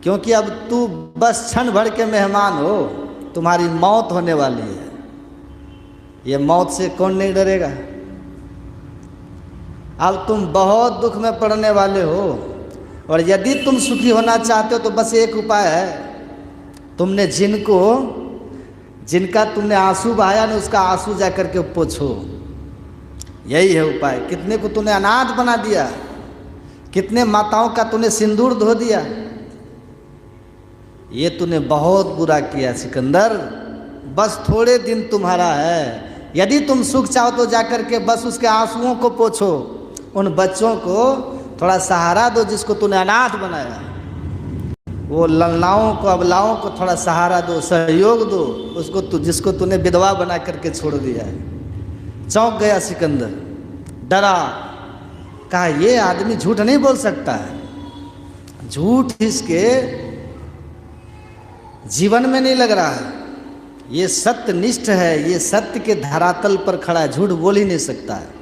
S1: क्योंकि अब तू बस क्षण भर के मेहमान हो, तुम्हारी मौत होने वाली है। ये मौत से कौन नहीं डरेगा? अब तुम बहुत दुख में पड़ने वाले हो, और यदि तुम सुखी होना चाहते हो तो बस एक उपाय है, तुमने जिनका तुमने आंसू बहाया ना, उसका आंसू जा करके पोछो, यही है उपाय। कितने को तूने अनाथ बना दिया, कितने माताओं का तूने सिंदूर धो दिया, ये तूने बहुत बुरा किया सिकंदर। बस थोड़े दिन तुम्हारा है, यदि तुम सुख चाहो तो जाकर के बस उसके आंसुओं को पोछो, उन बच्चों को थोड़ा सहारा दो जिसको तूने अनाथ बनाया, वो ललनाओं को, अबलाओं को थोड़ा सहारा दो, सहयोग दो उसको, जिसको तूने विधवा बना करके छोड़ दिया है। चौंक गया सिकंदर, डरा। कहा ये आदमी झूठ नहीं बोल सकता है, झूठ इसके जीवन में नहीं लग रहा है, ये सत्यनिष्ठ है, ये सत्य के धरातल पर खड़ा है, झूठ बोल ही नहीं सकता है।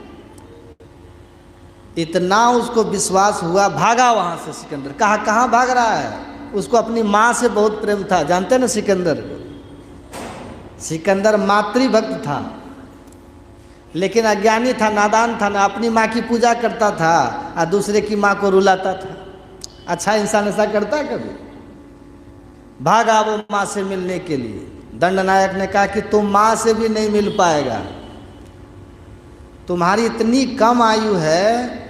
S1: इतना उसको विश्वास हुआ, भागा वहां से सिकंदर। कहाँ भाग रहा है? उसको अपनी माँ से बहुत प्रेम था, जानते ना सिकंदर को। सिकंदर मातृभक्त था, लेकिन अज्ञानी था, नादान था ना, अपनी माँ की पूजा करता था और दूसरे की माँ को रुलाता था। अच्छा इंसान ऐसा करता है कभी? भागा वो माँ से मिलने के लिए। दंडनायक ने कहा कि तुम माँ से भी नहीं मिल पाएगा, तुम्हारी इतनी कम आयु है,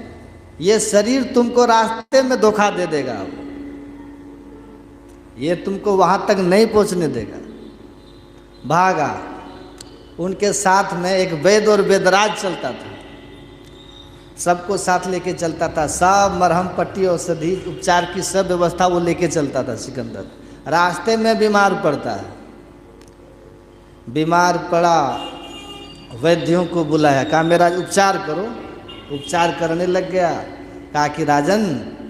S1: ये शरीर तुमको रास्ते में धोखा दे देगा, ये तुमको वहां तक नहीं पहुंचने देगा। भागा। उनके साथ में एक वैद्य और वेदराज चलता था, सबको साथ लेके चलता था, सब मरहम पट्टी औषधि उपचार की सब व्यवस्था वो लेके चलता था सिकंदर। रास्ते में बीमार पड़ता है, बीमार पड़ा, वैद्यों को बुलाया, कहा मेरा उपचार करो। उपचार करने लग गया, कहा कि राजन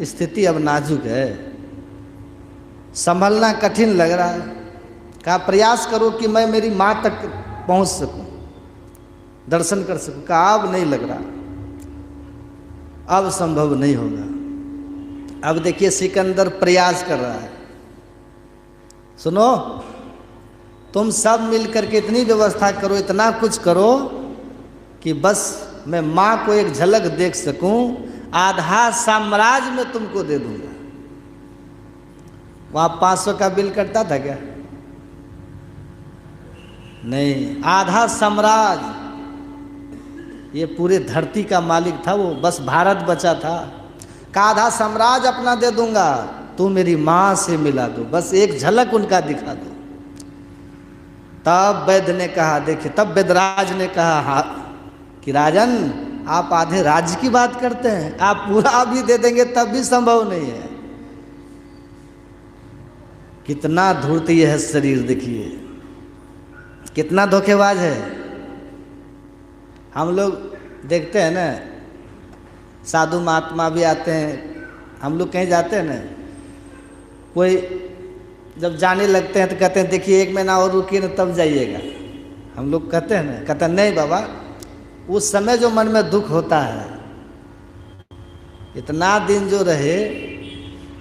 S1: स्थिति अब नाजुक है, संभलना कठिन लग रहा है। कहा प्रयास करो कि मैं मेरी माँ तक पहुँच सकूं, दर्शन कर सकूं। कहा अब नहीं लग रहा, अब संभव नहीं होगा। अब देखिए सिकंदर प्रयास कर रहा है। सुनो, तुम सब मिलकर के इतनी व्यवस्था करो, इतना कुछ करो कि बस मैं माँ को एक झलक देख सकूं, आधा साम्राज्य में तुमको दे दूंगा। वहां 500 का बिल कटता था क्या? नहीं, आधा साम्राज्य, ये पूरे धरती का मालिक था वो, बस भारत बचा था। का आधा साम्राज्य अपना दे दूंगा, तू मेरी माँ से मिला दो, बस एक झलक उनका दिखा दो। तब वैद्य ने कहा, देखिए, तब वेदराज ने कहा, हाँ कि राजन आप आधे राज्य की बात करते हैं, आप पूरा भी दे देंगे तब भी संभव नहीं है। कितना धूर्त ये है शरीर, देखिए कितना धोखेबाज है। हम लोग देखते हैं ना, साधु महात्मा भी आते हैं, हम लोग कहीं जाते हैं ना, कोई जब जाने लगते हैं तो कहते हैं देखिए 1 महीना और रुकिए ना तब जाइएगा। हम लोग कहते हैं ना, कहते हैं नहीं बाबा, उस समय जो मन में दुख होता है, इतना दिन जो रहे,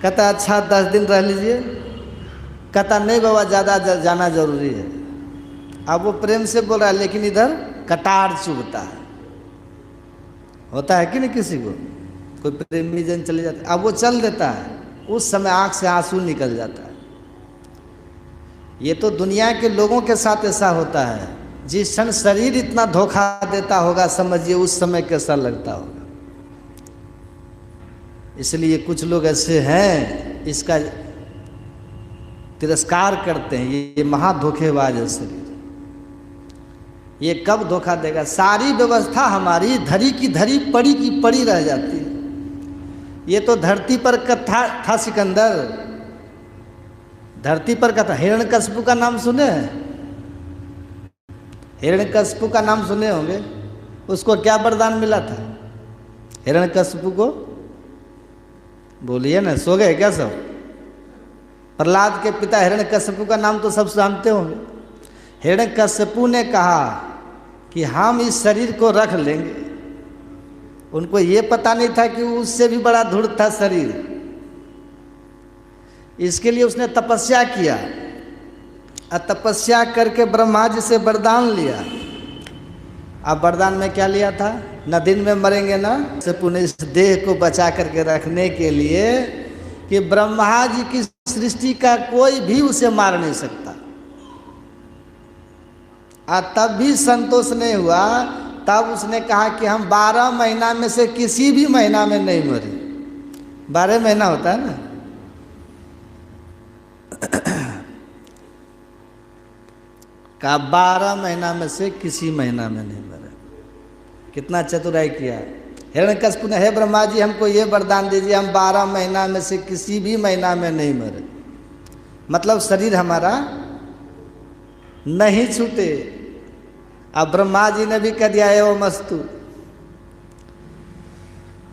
S1: कहता अच्छा 10 दिन रह लीजिए, कहता नहीं बाबा ज़्यादा जाना जरूरी है। अब वो प्रेम से बोल रहा है, लेकिन इधर कटार चुभता है। होता है कि नहीं, किसी को कोई प्रेमी जन चले जाते, अब वो चल देता है, उस समय आंख से आंसू निकल जाता है। ये तो दुनिया के लोगों के साथ ऐसा होता है। जिस क्षण शरीर इतना धोखा देता होगा, समझिए उस समय कैसा लगता होगा। इसलिए कुछ लोग ऐसे हैं, इसका तिरस्कार करते हैं, ये महा धोखेबाज है शरीर। ये कब धोखा देगा? सारी व्यवस्था हमारी धरी की धरी, पड़ी की पड़ी रह जाती है। ये तो धरती पर था सिकंदर, धरती पर का था। हिरण्यकश्यप का नाम सुने हैं? हिरण्यकश्यप का नाम सुने होंगे। उसको क्या वरदान मिला था हिरण्यकश्यप को? बोलिए ना, सो गए क्या सब? प्रहलाद के पिता हिरण्यकश्यप का नाम तो सब जानते होंगे। हिरण्यकश्यप ने कहा कि हम इस शरीर को रख लेंगे। उनको ये पता नहीं था कि उससे भी बड़ा धूर्त था शरीर। इसके लिए उसने तपस्या किया, और तपस्या करके ब्रह्मा जी से वरदान लिया। अब वरदान में क्या लिया था? न दिन में मरेंगे ना, से पुनः इस देह को बचा करके रखने के लिए कि ब्रह्मा जी की सृष्टि का कोई भी उसे मार नहीं सकता। और तब भी संतोष नहीं हुआ, तब उसने कहा कि हम 12 महीना में से किसी भी महीना में नहीं मरे। 12 महीना होता है ना, का 12 महीना में से किसी महीना में नहीं मरे। कितना चतुराई किया हिरण्यकश्यप ने, हे ब्रह्मा जी हमको ये वरदान दीजिए, हम 12 महीना में से किसी भी महीना में नहीं मरे। मतलब शरीर हमारा नहीं छूटे। अब ब्रह्मा जी ने भी कह दिया एवं अस्तु।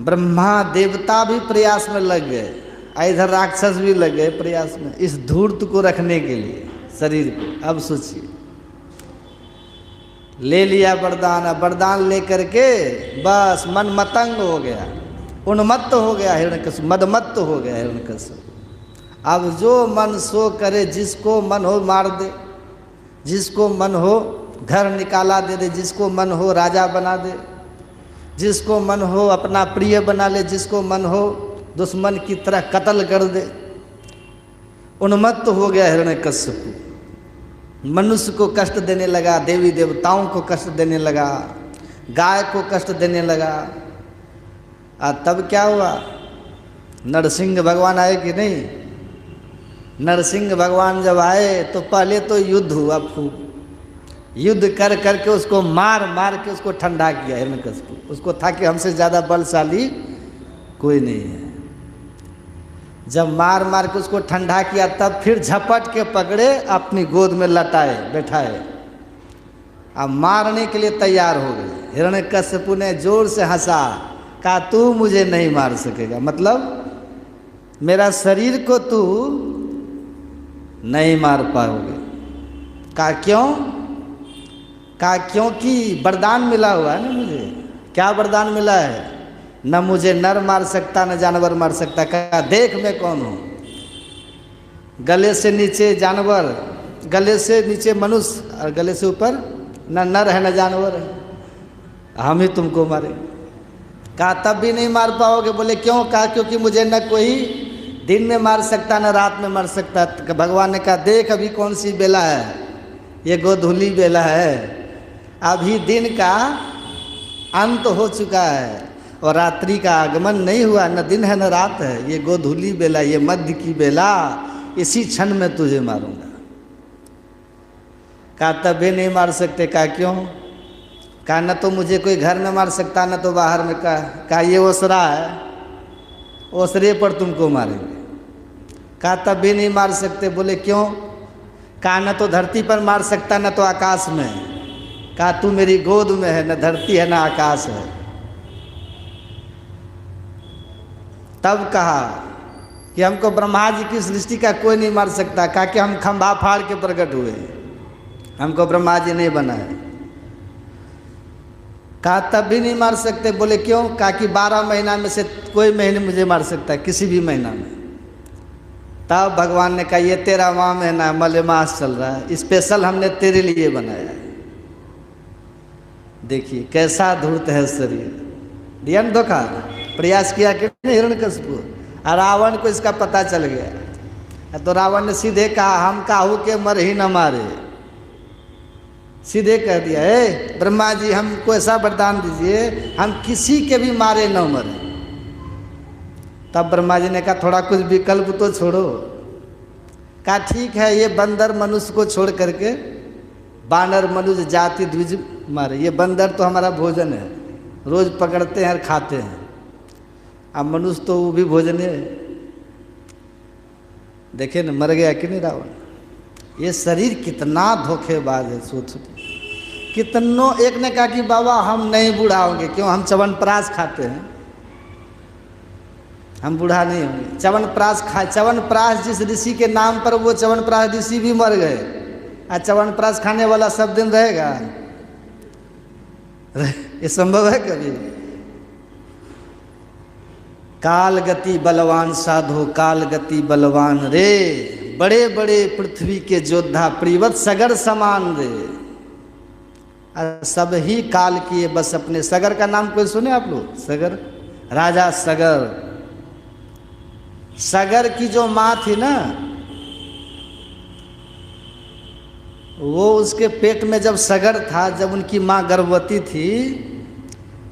S1: ब्रह्मा देवता भी प्रयास में लग गए, इधर राक्षस भी लग गए प्रयास में, इस धूर्त को रखने के लिए शरीर को। अब सोचिए, ले लिया वरदान। अब वरदान लेकर के बस मन मतंग हो गया, उन्मत्त हो गया हिरण्यकश्यप, मदमत्त हो गया हिरण्यकश्यप। अब जो मन सो करे, जिसको मन हो मार दे, जिसको मन हो घर निकाला दे, जिसको मन हो राजा बना दे, जिसको मन हो अपना प्रिय बना ले, जिसको मन हो दुश्मन की तरह कत्ल कर दे। उन्मत्त हो गया हिरण्यकश्यप। मनुष्य को कष्ट देने लगा, देवी देवताओं को कष्ट देने लगा, गाय को कष्ट देने लगा। तब क्या हुआ, नरसिंह भगवान आए कि नहीं। नरसिंह भगवान जब आए तो पहले तो युद्ध हुआ खूब, युद्ध कर करके उसको मार मार के उसको ठंडा किया हिरण्यकशिपु। उसको था कि हमसे ज़्यादा बलशाली कोई नहीं है। जब मार मार के उसको ठंडा किया तब फिर झपट के पकड़े, अपनी गोद में लटाए बैठाए, अब मारने के लिए तैयार हो गए। हिरण्यकशिपु ने जोर से हंसा, कहा तू मुझे नहीं मार सकेगा, मतलब मेरा शरीर को तू नहीं मार पाओगे। कहा क्यों? कहा क्योंकि वरदान मिला हुआ है ना मुझे। क्या वरदान मिला है? न मुझे नर मार सकता न जानवर मार सकता। कहा देख मैं कौन हूँ। गले से नीचे जानवर, गले से नीचे मनुष्य और गले से ऊपर न नर है न जानवर है, हम ही तुमको मारे। कहा तब भी नहीं मार पाओगे। बोले क्यों? कहा क्योंकि मुझे न कोई दिन में मार सकता न रात में मार सकता। भगवान ने कहा देख अभी कौन सी बेला है, ये गोधूली बेला है, अभी दिन का अंत हो चुका है और रात्रि का आगमन नहीं हुआ, न दिन है न रात है, ये गोधूली बेला, ये मध्य की बेला, इसी क्षण में तुझे मारूंगा। कहा तब भी नहीं मार सकते। कहा क्यों? कहा न तो मुझे कोई घर में मार सकता न तो बाहर में। कहा ये ओसरा है, ओसरे पर तुमको मारेंगे। कहा तब भी नहीं मार सकते। बोले क्यों? कहा न तो धरती पर मार सकता न तो आकाश में। कहा तू मेरी गोद में है, न धरती है न आकाश है। तब कहा कि हमको ब्रह्मा जी की सृष्टि का कोई नहीं मार सकता। कहा कि हम खंभा फाड़ के प्रकट हुए, हमको ब्रह्मा जी नहीं बनाए। कहा तब भी नहीं मार सकते। बोले क्यों? कहा कि 12 महीना में से कोई महीने मुझे मार सकता है, किसी भी महीना में। तब भगवान ने कहा ये तेरा माह महीना मलेमास चल रहा है, स्पेशल हमने तेरे लिए बनाया है। देखिए कैसा धूर्त है शरीर, दिया न धोखा। प्रयास किया कि नहीं हिरण्यकशिपु, और रावण को इसका पता चल गया तो रावण ने सीधे कहा हम काहू के मर ही न मारे। सीधे कह दिया हे ब्रह्मा जी हमको ऐसा वरदान दीजिए हम किसी के भी मारे न मरे। तब ब्रह्मा जी ने कहा थोड़ा कुछ विकल्प तो छोड़ो। कहा ठीक है, ये बंदर मनुष्य को छोड़ करके बानर मनुष्य जाति द्विज मारे। ये बंदर तो हमारा भोजन है, रोज पकड़ते हैं और खाते हैं। अब मनुष्य तो वो भी भोजन है। देखे न मर गया कि नहीं रावण। ये शरीर कितना धोखेबाज है, सोचो। कितनों एक ने कहा कि बाबा हम नहीं बूढ़ा होंगे। क्यों? हम च्यवनप्राश खाते हैं, हम बूढ़ा नहीं होंगे। च्यवनप्राश खाए, च्यवनप्राश जिस ऋषि के नाम पर वो च्यवनप्राश ऋषि भी मर गए, और च्यवनप्राश खाने वाला सब दिन रहेगा? ये संभव है कभी? काल गति बलवान साधो, काल गति बलवान रे, बड़े बड़े पृथ्वी के योद्धा प्रीवत सगर समान रे। सब ही काल किए बस अपने। सगर का नाम कोई सुने आप लोग? सगर, राजा सगर। सगर की जो माँ थी ना, वो उसके पेट में जब सगर था, जब उनकी माँ गर्भवती थी,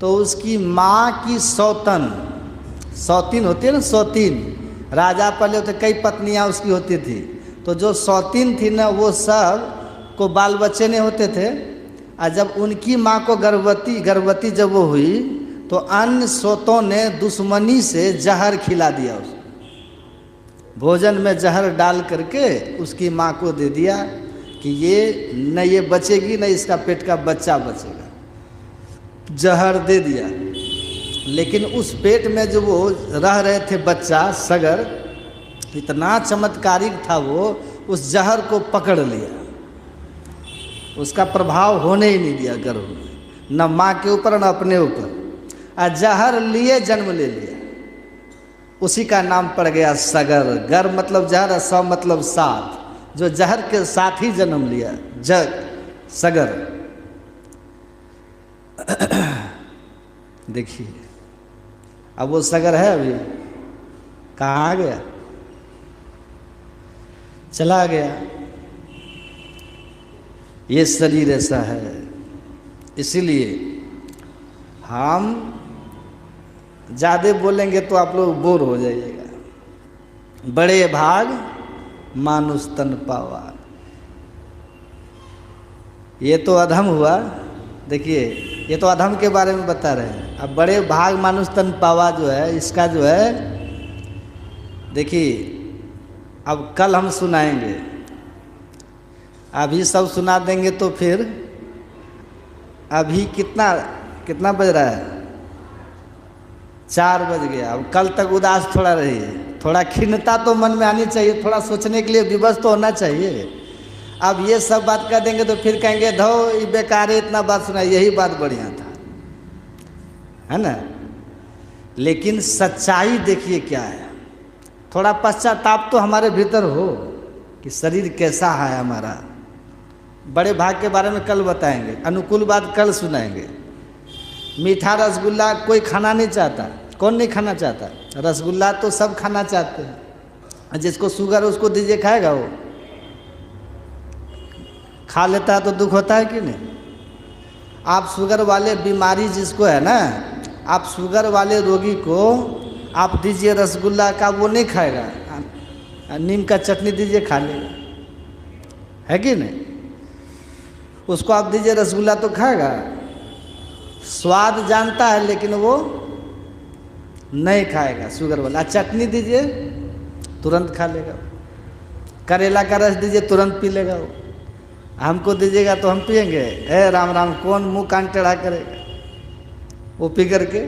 S1: तो उसकी माँ की सौतीन होती है ना, सौतीन। राजा पहले होते, कई पत्नियां उसकी होती थी, तो जो सौतीन थी ना वो सब को बाल बच्चे नहीं होते थे। और जब उनकी माँ को गर्भवती जब वो हुई तो अन्य सोतों ने दुश्मनी से जहर खिला दिया। उसको भोजन में जहर डाल करके उसकी माँ को दे दिया कि ये न ये बचेगी न इसका पेट का बच्चा बचेगा। जहर दे दिया। लेकिन उस पेट में जो वो रह रहे थे बच्चा सगर, इतना चमत्कारिक था वो, उस जहर को पकड़ लिया, उसका प्रभाव होने ही नहीं दिया गर्भ में, न माँ के ऊपर न अपने ऊपर। और जहर लिए जन्म ले लिया, उसी का नाम पड़ गया सगर। गर मतलब जहर, और स मतलब साथ, जो जहर के साथ ही जन्म लिया, जग सगर। देखिए अब वो सगर है अभी कहाँ आ गया? चला गया। ये शरीर ऐसा है। इसीलिए हम ज़्यादा बोलेंगे तो आप लोग बोर हो जाइएगा। बड़े भाग मानुष तन पावा, ये तो अधम हुआ। देखिए ये तो अधम के बारे में बता रहे हैं। अब बड़े भाग मानुष तन पावा जो है, इसका जो है देखिए अब कल हम सुनाएंगे, अभी सब सुना देंगे तो फिर अभी कितना बज रहा है, 4 बज गया। अब कल तक उदास थोड़ा रहिए, थोड़ा खिन्नता तो मन में आनी चाहिए, थोड़ा सोचने के लिए विवश तो होना चाहिए। अब ये सब बात कर देंगे तो फिर कहेंगे धो ये बेकार है, इतना बात सुना, यही बात बढ़िया था, है ना। लेकिन सच्चाई देखिए क्या है, थोड़ा पश्चाताप तो हमारे भीतर हो कि शरीर कैसा है हमारा। बड़े भाग के बारे में कल बताएंगे, अनुकूल बात कल सुनाएंगे। मीठा रसगुल्ला कोई खाना नहीं चाहता, कौन नहीं खाना चाहता? रसगुल्ला तो सब खाना चाहते हैं। जिसको शुगर है उसको दीजिए, खाएगा वो? खा लेता है तो दुख होता है कि नहीं? आप शुगर वाले बीमारी जिसको है ना, आप शुगर वाले रोगी को आप दीजिए रसगुल्ला का, वो नहीं खाएगा। नीम का चटनी दीजिए, खा लेगा, है कि नहीं? उसको आप दीजिए रसगुल्ला तो खाएगा, स्वाद जानता है लेकिन वो नहीं खाएगा शुगर वाला। चटनी दीजिए तुरंत खा लेगा, करेला का रस दीजिए तुरंत पी लेगा वो। हमको दीजिएगा तो हम पिएंगे? राम राम, कौन मुंह कान टेढ़ा करेगा वो पी करके।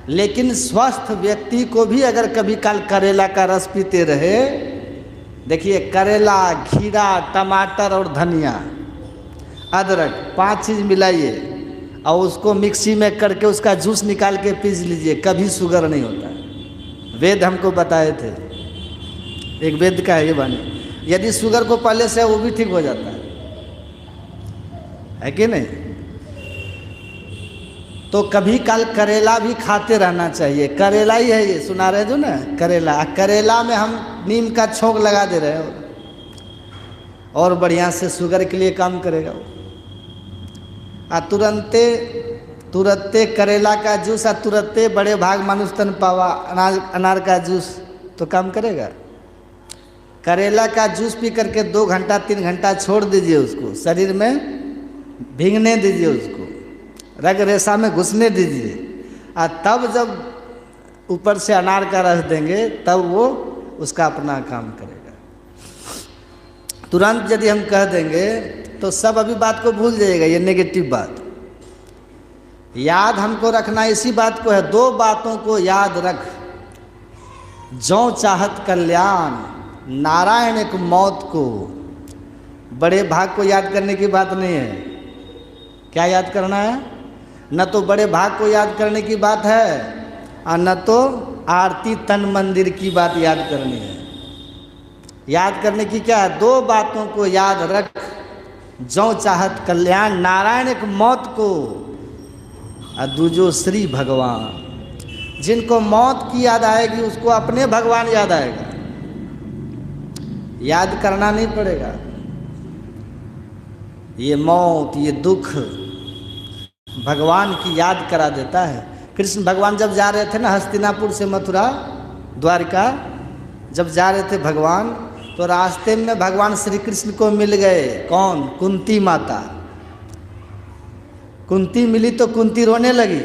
S1: लेकिन स्वस्थ व्यक्ति को भी अगर कभी काल करेला का रस पीते रहे, देखिए करेला, खीरा, टमाटर और धनिया, अदरक, 5 चीज़ मिलाइए और उसको मिक्सी में करके उसका जूस निकाल के पी लीजिए, कभी शुगर नहीं होता। वेद हमको बताए थे, एक वेद का है ये वाणी। यदि शुगर को पहले से वो भी ठीक हो जाता है कि नहीं? तो कभी काल करेला भी खाते रहना चाहिए। करेला ही है ये, सुना रहे जो ना, करेला। करेला में हम नीम का छोंक लगा दे रहे हैं और बढ़िया से शुगर के लिए काम करेगा वो। तुरंते करेला का जूस, तुरंते बड़े भाग मानुष तन पावा अनार का जूस तो काम करेगा। करेला का जूस पी करके 2 घंटा 3 घंटा छोड़ दीजिए, उसको शरीर में भीगने दीजिए, उसको रग रेशा में घुसने दीजिए, और तब जब ऊपर से अनार का रस देंगे तब वो उसका अपना काम करेगा। तुरंत यदि हम कह देंगे तो सब अभी बात को भूल जाइएगा, ये नेगेटिव बात। याद हमको रखना इसी बात को है, 2 बातों को याद रख, जो चाहत कल्याण, नारायण एक मौत को। बड़े भाग को याद करने की बात नहीं है। क्या याद करना है? न तो बड़े भाग को याद करने की बात है और न तो आरती तन मंदिर की बात याद करनी है। याद करने की क्या है? 2 बातों को याद रख, जो चाहत कल्याण, नारायण एक मौत को, और दूजो श्री भगवान। जिनको मौत की याद आएगी उसको अपने भगवान याद आएगा, याद करना नहीं पड़ेगा। ये मौत, ये दुख भगवान की याद करा देता है। कृष्ण भगवान जब जा रहे थे ना हस्तिनापुर से मथुरा द्वारिका, जब जा रहे थे भगवान, तो रास्ते में भगवान श्री कृष्ण को मिल गए। कौन? कुंती माता। कुंती मिली तो कुंती रोने लगी।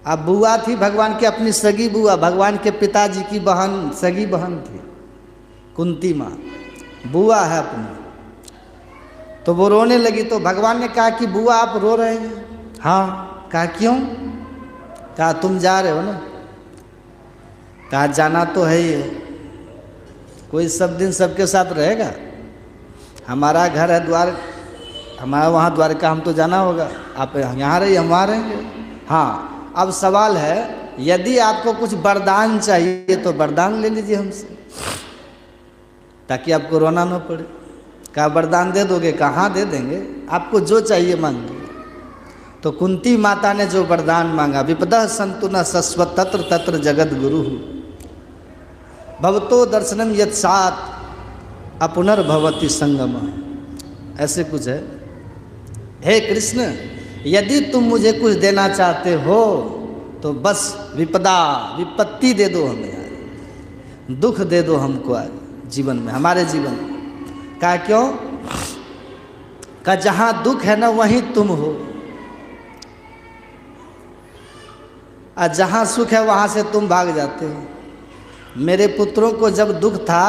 S1: अब बुआ थी भगवान की, अपनी सगी बुआ, भगवान के पिताजी की बहन, सगी बहन थी कुंती माँ, बुआ है अपनी। तो वो रोने लगी, तो भगवान ने कहा कि बुआ आप रो रहे हैं? हाँ। कहा क्यों? कहा तुम जा रहे हो ना। कहा जाना तो है ही, कोई सब दिन सबके साथ रहेगा? हमारा घर है द्वार, हमारा वहाँ द्वारका, हम तो जाना होगा। आप यहाँ रहिए, हम वहाँ रहेंगे। हाँ, अब सवाल है, यदि आपको कुछ वरदान चाहिए तो वरदान ले लीजिए हमसे, ताकि आपको रोना न पड़े। क्या वरदान दे दोगे? कहाँ दे देंगे, आपको जो चाहिए मांगिए। तो कुंती माता ने जो वरदान मांगा, विपदः सन्तु न शश्वत् तत्र तत्र जगद गुरु भवतो दर्शनम यत्सात् अपुनर्भवति संगम, ऐसे कुछ है। हे कृष्ण, यदि तुम मुझे कुछ देना चाहते हो तो बस विपदा विपत्ति दे दो हमें यार, दुख दे दो हमको आज जीवन में, हमारे जीवन में। कहा क्यों? कहा जहाँ दुख है ना वहीं तुम हो, और जहाँ सुख है वहाँ से तुम भाग जाते हो। मेरे पुत्रों को जब दुख था,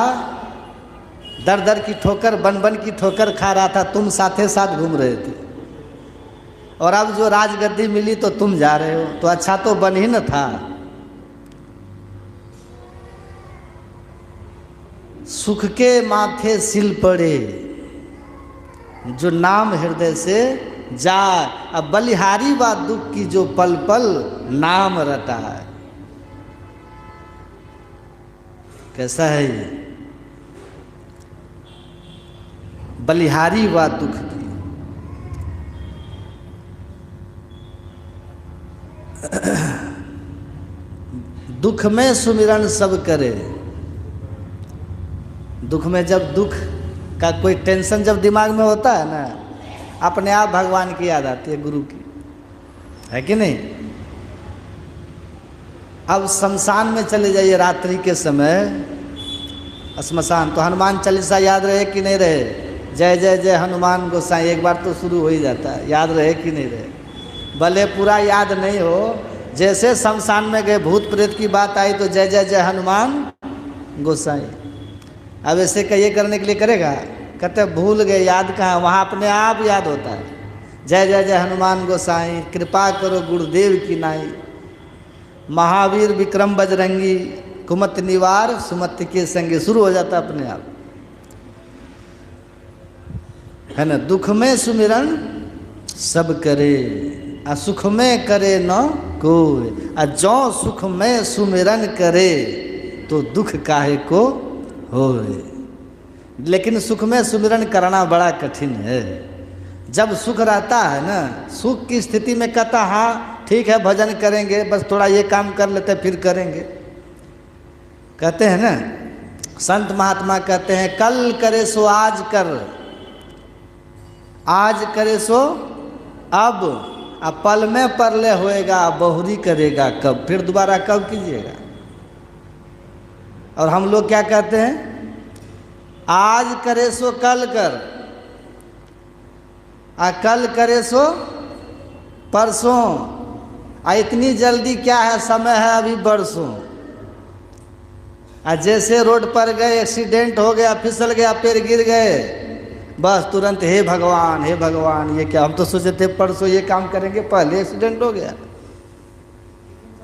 S1: दर दर की ठोकर बन बन की ठोकर खा रहा था, तुम साथे साथ घूम रहे थे, और अब जो राजगद्दी मिली तो तुम जा रहे हो, तो अच्छा तो बन ही न था। सुख के माथे सिल पड़े, जो नाम हृदय से जाए, अब बलिहारी बात दुख की जो पल पल नाम रटा है। कैसा है ये? बलिहारी बात दुख की। दुख में सुमिरन सब करे। दुख में जब दुख का कोई टेंशन जब दिमाग में होता है ना, अपने आप भगवान की याद आती है, गुरु की, है कि नहीं? अब शमशान में चले जाइए रात्रि के समय, श्मशान, तो हनुमान चालीसा याद रहे कि नहीं रहे? जय जय जय हनुमान गोसाई एक बार तो शुरू हो ही जाता है, याद रहे कि नहीं रहे? भले पूरा याद नहीं हो, जैसे शमशान में गए भूत प्रेत की बात आई तो जय जय जय हनुमान गोसाई। अब ऐसे कहिए करने के लिए करेगा? कहते भूल गए, याद कहाँ, वहाँ अपने आप याद होता है। जय जय जय हनुमान गोसाई, कृपा करो गुरुदेव की नाई, महावीर विक्रम बजरंगी, कुमत निवार सुमत के संगे, शुरू हो जाता अपने आप, है ना? दुख में सुमिरन सब करे, आ सुख में करे न कोई, आ जो सुख में सुमिरन करे तो दुख काहे को होए। लेकिन सुख में सुमिरन करना बड़ा कठिन है। जब सुख रहता है ना, सुख की स्थिति में कहता हाँ ठीक है भजन करेंगे, बस थोड़ा ये काम कर लेते फिर करेंगे। कहते हैं ना संत महात्मा, कहते हैं कल करे सो आज कर, आज करे सो अब पल में परले होएगा, बहुरी करेगा कब, फिर दोबारा कब कीजिएगा। और हम लोग क्या कहते हैं? आज करे सो कल कर, कल करे सो परसों, इतनी जल्दी क्या है, समय है अभी बरसों। जैसे रोड पर गए, एक्सीडेंट हो गया, फिसल गया, पैर गिर गए, बस तुरंत हे भगवान ये क्या, हम तो सोचे थे परसों ये काम करेंगे, पहले एक्सीडेंट हो गया।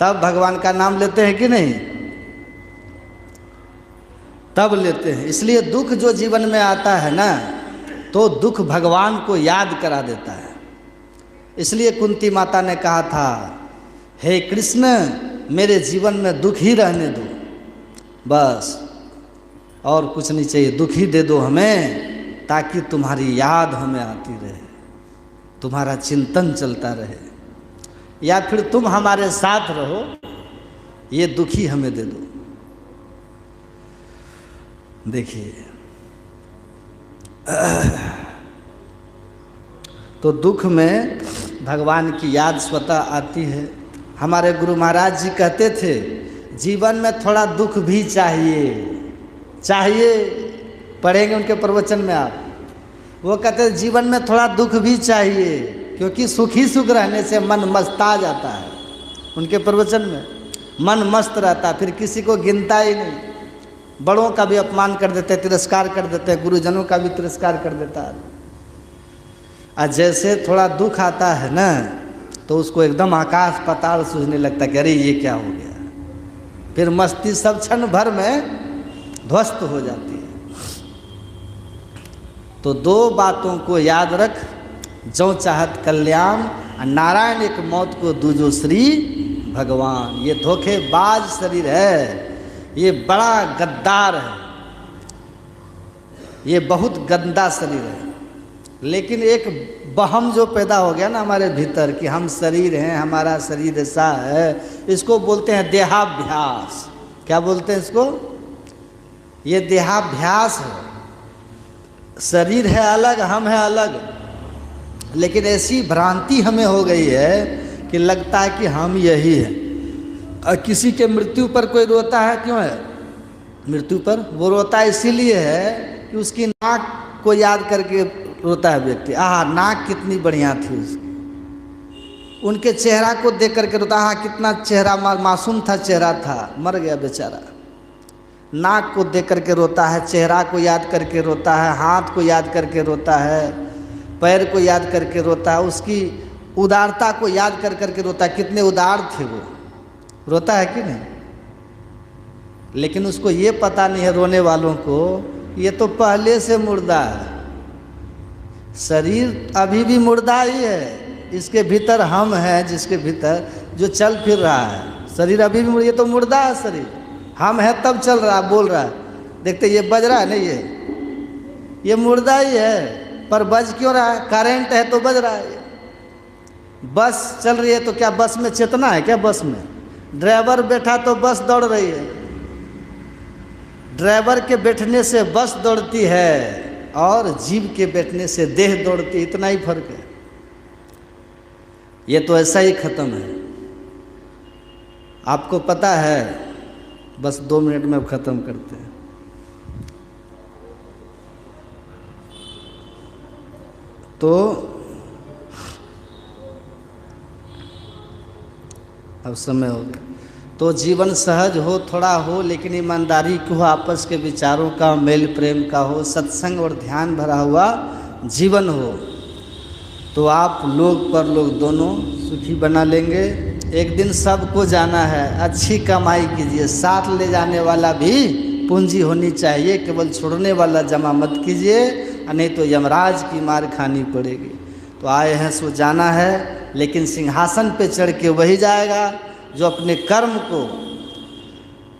S1: तब भगवान का नाम लेते हैं कि नहीं? तब लेते हैं। इसलिए दुख जो जीवन में आता है ना, तो दुख भगवान को याद करा देता है। इसलिए कुंती माता ने कहा था, हे कृष्ण मेरे जीवन में दुख ही रहने दो, बस और कुछ नहीं चाहिए, दुख ही दे दो हमें, ताकि तुम्हारी याद हमें आती रहे, तुम्हारा चिंतन चलता रहे, या फिर तुम हमारे साथ रहो, ये दुख ही हमें दे दो। देखिए तो दुख में भगवान की याद स्वतः आती है। हमारे गुरु महाराज जी कहते थे जीवन में थोड़ा दुख भी चाहिए, पढ़ेंगे उनके प्रवचन में आप, वो कहते हैं जीवन में थोड़ा दुख भी चाहिए, क्योंकि सुख ही सुख रहने से मन मस्ता जाता है। उनके प्रवचन में मन मस्त रहता है, फिर किसी को गिनता ही नहीं, बड़ों का भी अपमान कर देते हैं, तिरस्कार कर देते हैं, गुरुजनों का भी तिरस्कार कर देता है। और जैसे थोड़ा दुख आता है ना, तो उसको एकदम आकाश पाताल सूझने लगता है कि अरे ये क्या हो गया, फिर मस्ती सब क्षण भर में ध्वस्त हो जाती है। तो दो बातों को याद रख, जो चाहत कल्याण, नारायण एक मौत को दूजो श्री भगवान। ये धोखेबाज शरीर है, ये बड़ा गद्दार है, ये बहुत गंदा शरीर है। लेकिन एक बहम जो पैदा हो गया ना हमारे भीतर कि हम शरीर हैं, हमारा शरीर ऐसा है, इसको बोलते हैं देहाभ्यास। क्या बोलते हैं इसको? ये देहाभ्यास है। शरीर है अलग, हम है अलग, लेकिन ऐसी भ्रांति हमें हो गई है कि लगता है कि हम यही हैं। और किसी के मृत्यु पर कोई रोता है, क्यों है? मृत्यु पर वो रोता इसीलिए है कि उसकी नाक को याद करके रोता है व्यक्ति। आहा, नाक कितनी बढ़िया थी उसकी, उनके चेहरा को देख करके रोता, आहा कितना चेहरा मासूम था, चेहरा था, मर गया बेचारा। नाक को देख करके रोता है, चेहरा को याद करके रोता है, हाथ को याद करके रोता है, पैर को याद करके रोता है, उसकी उदारता को याद कर करके रोता है, कितने उदार थे वो, रोता है कि नहीं? लेकिन उसको ये पता नहीं है रोने वालों को, ये तो पहले से मुर्दा है, शरीर अभी भी मुर्दा ही है, इसके भीतर हम हैं, जिसके भीतर जो चल फिर रहा है, शरीर अभी भी ये तो मुर्दा है शरीर, हम है तब चल रहा है, बोल रहा है। देखते ये बज रहा है नहीं, ये मुर्दा ही है, पर बज क्यों रहा है? करंट है तो बज रहा है। बस चल रही है तो क्या बस में चेतना है क्या? बस में ड्राइवर बैठा तो बस दौड़ रही है, ड्राइवर के बैठने से बस दौड़ती है और जीव के बैठने से देह दौड़ती है, इतना ही फर्क है। ये तो ऐसा ही खत्म है, आपको पता है। बस 2 मिनट में अब खत्म करते हैं। तो अब समय हो गया। तो जीवन सहज हो, थोड़ा हो, लेकिन ईमानदारी की हो, आपस के विचारों का, मेल प्रेम का हो, सत्संग और ध्यान भरा हुआ जीवन हो, तो आप लोग पर लोग दोनों सुखी बना लेंगे। एक दिन सबको जाना है, अच्छी कमाई कीजिए, साथ ले जाने वाला भी पूंजी होनी चाहिए, केवल छोड़ने वाला जमा मत कीजिए, नहीं तो यमराज की मार खानी पड़ेगी। तो आए हैं सो जाना है, लेकिन सिंहासन पे चढ़ के वही जाएगा जो अपने कर्म को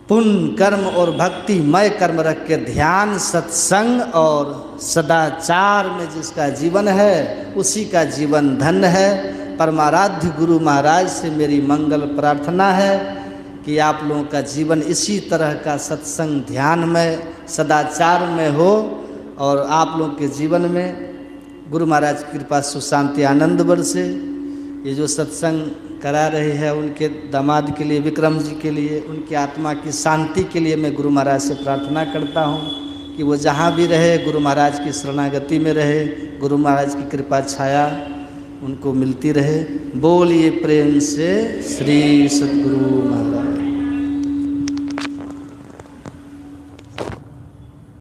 S1: पुण्य कर्म और भक्तिमय कर्म रख के ध्यान, सत्संग और सदाचार में जिसका जीवन है, उसी का जीवन धन्य है। परमाराध्य गुरु महाराज से मेरी मंगल प्रार्थना है कि आप लोगों का जीवन इसी तरह का सत्संग ध्यान में, सदाचार में हो, और आप लोगों के जीवन में गुरु महाराज की कृपा सुख शांति आनंद बरसे। ये जो सत्संग करा रहे हैं उनके दामाद के लिए, विक्रम जी के लिए, उनकी आत्मा की शांति के लिए मैं गुरु महाराज से प्रार्थना करता हूँ कि वो जहाँ भी रहे गुरु महाराज की शरणागति में रहे, गुरु महाराज की कृपा छाया उनको मिलती रहे। बोलिए प्रेम से श्री सद्गुरु महाराज।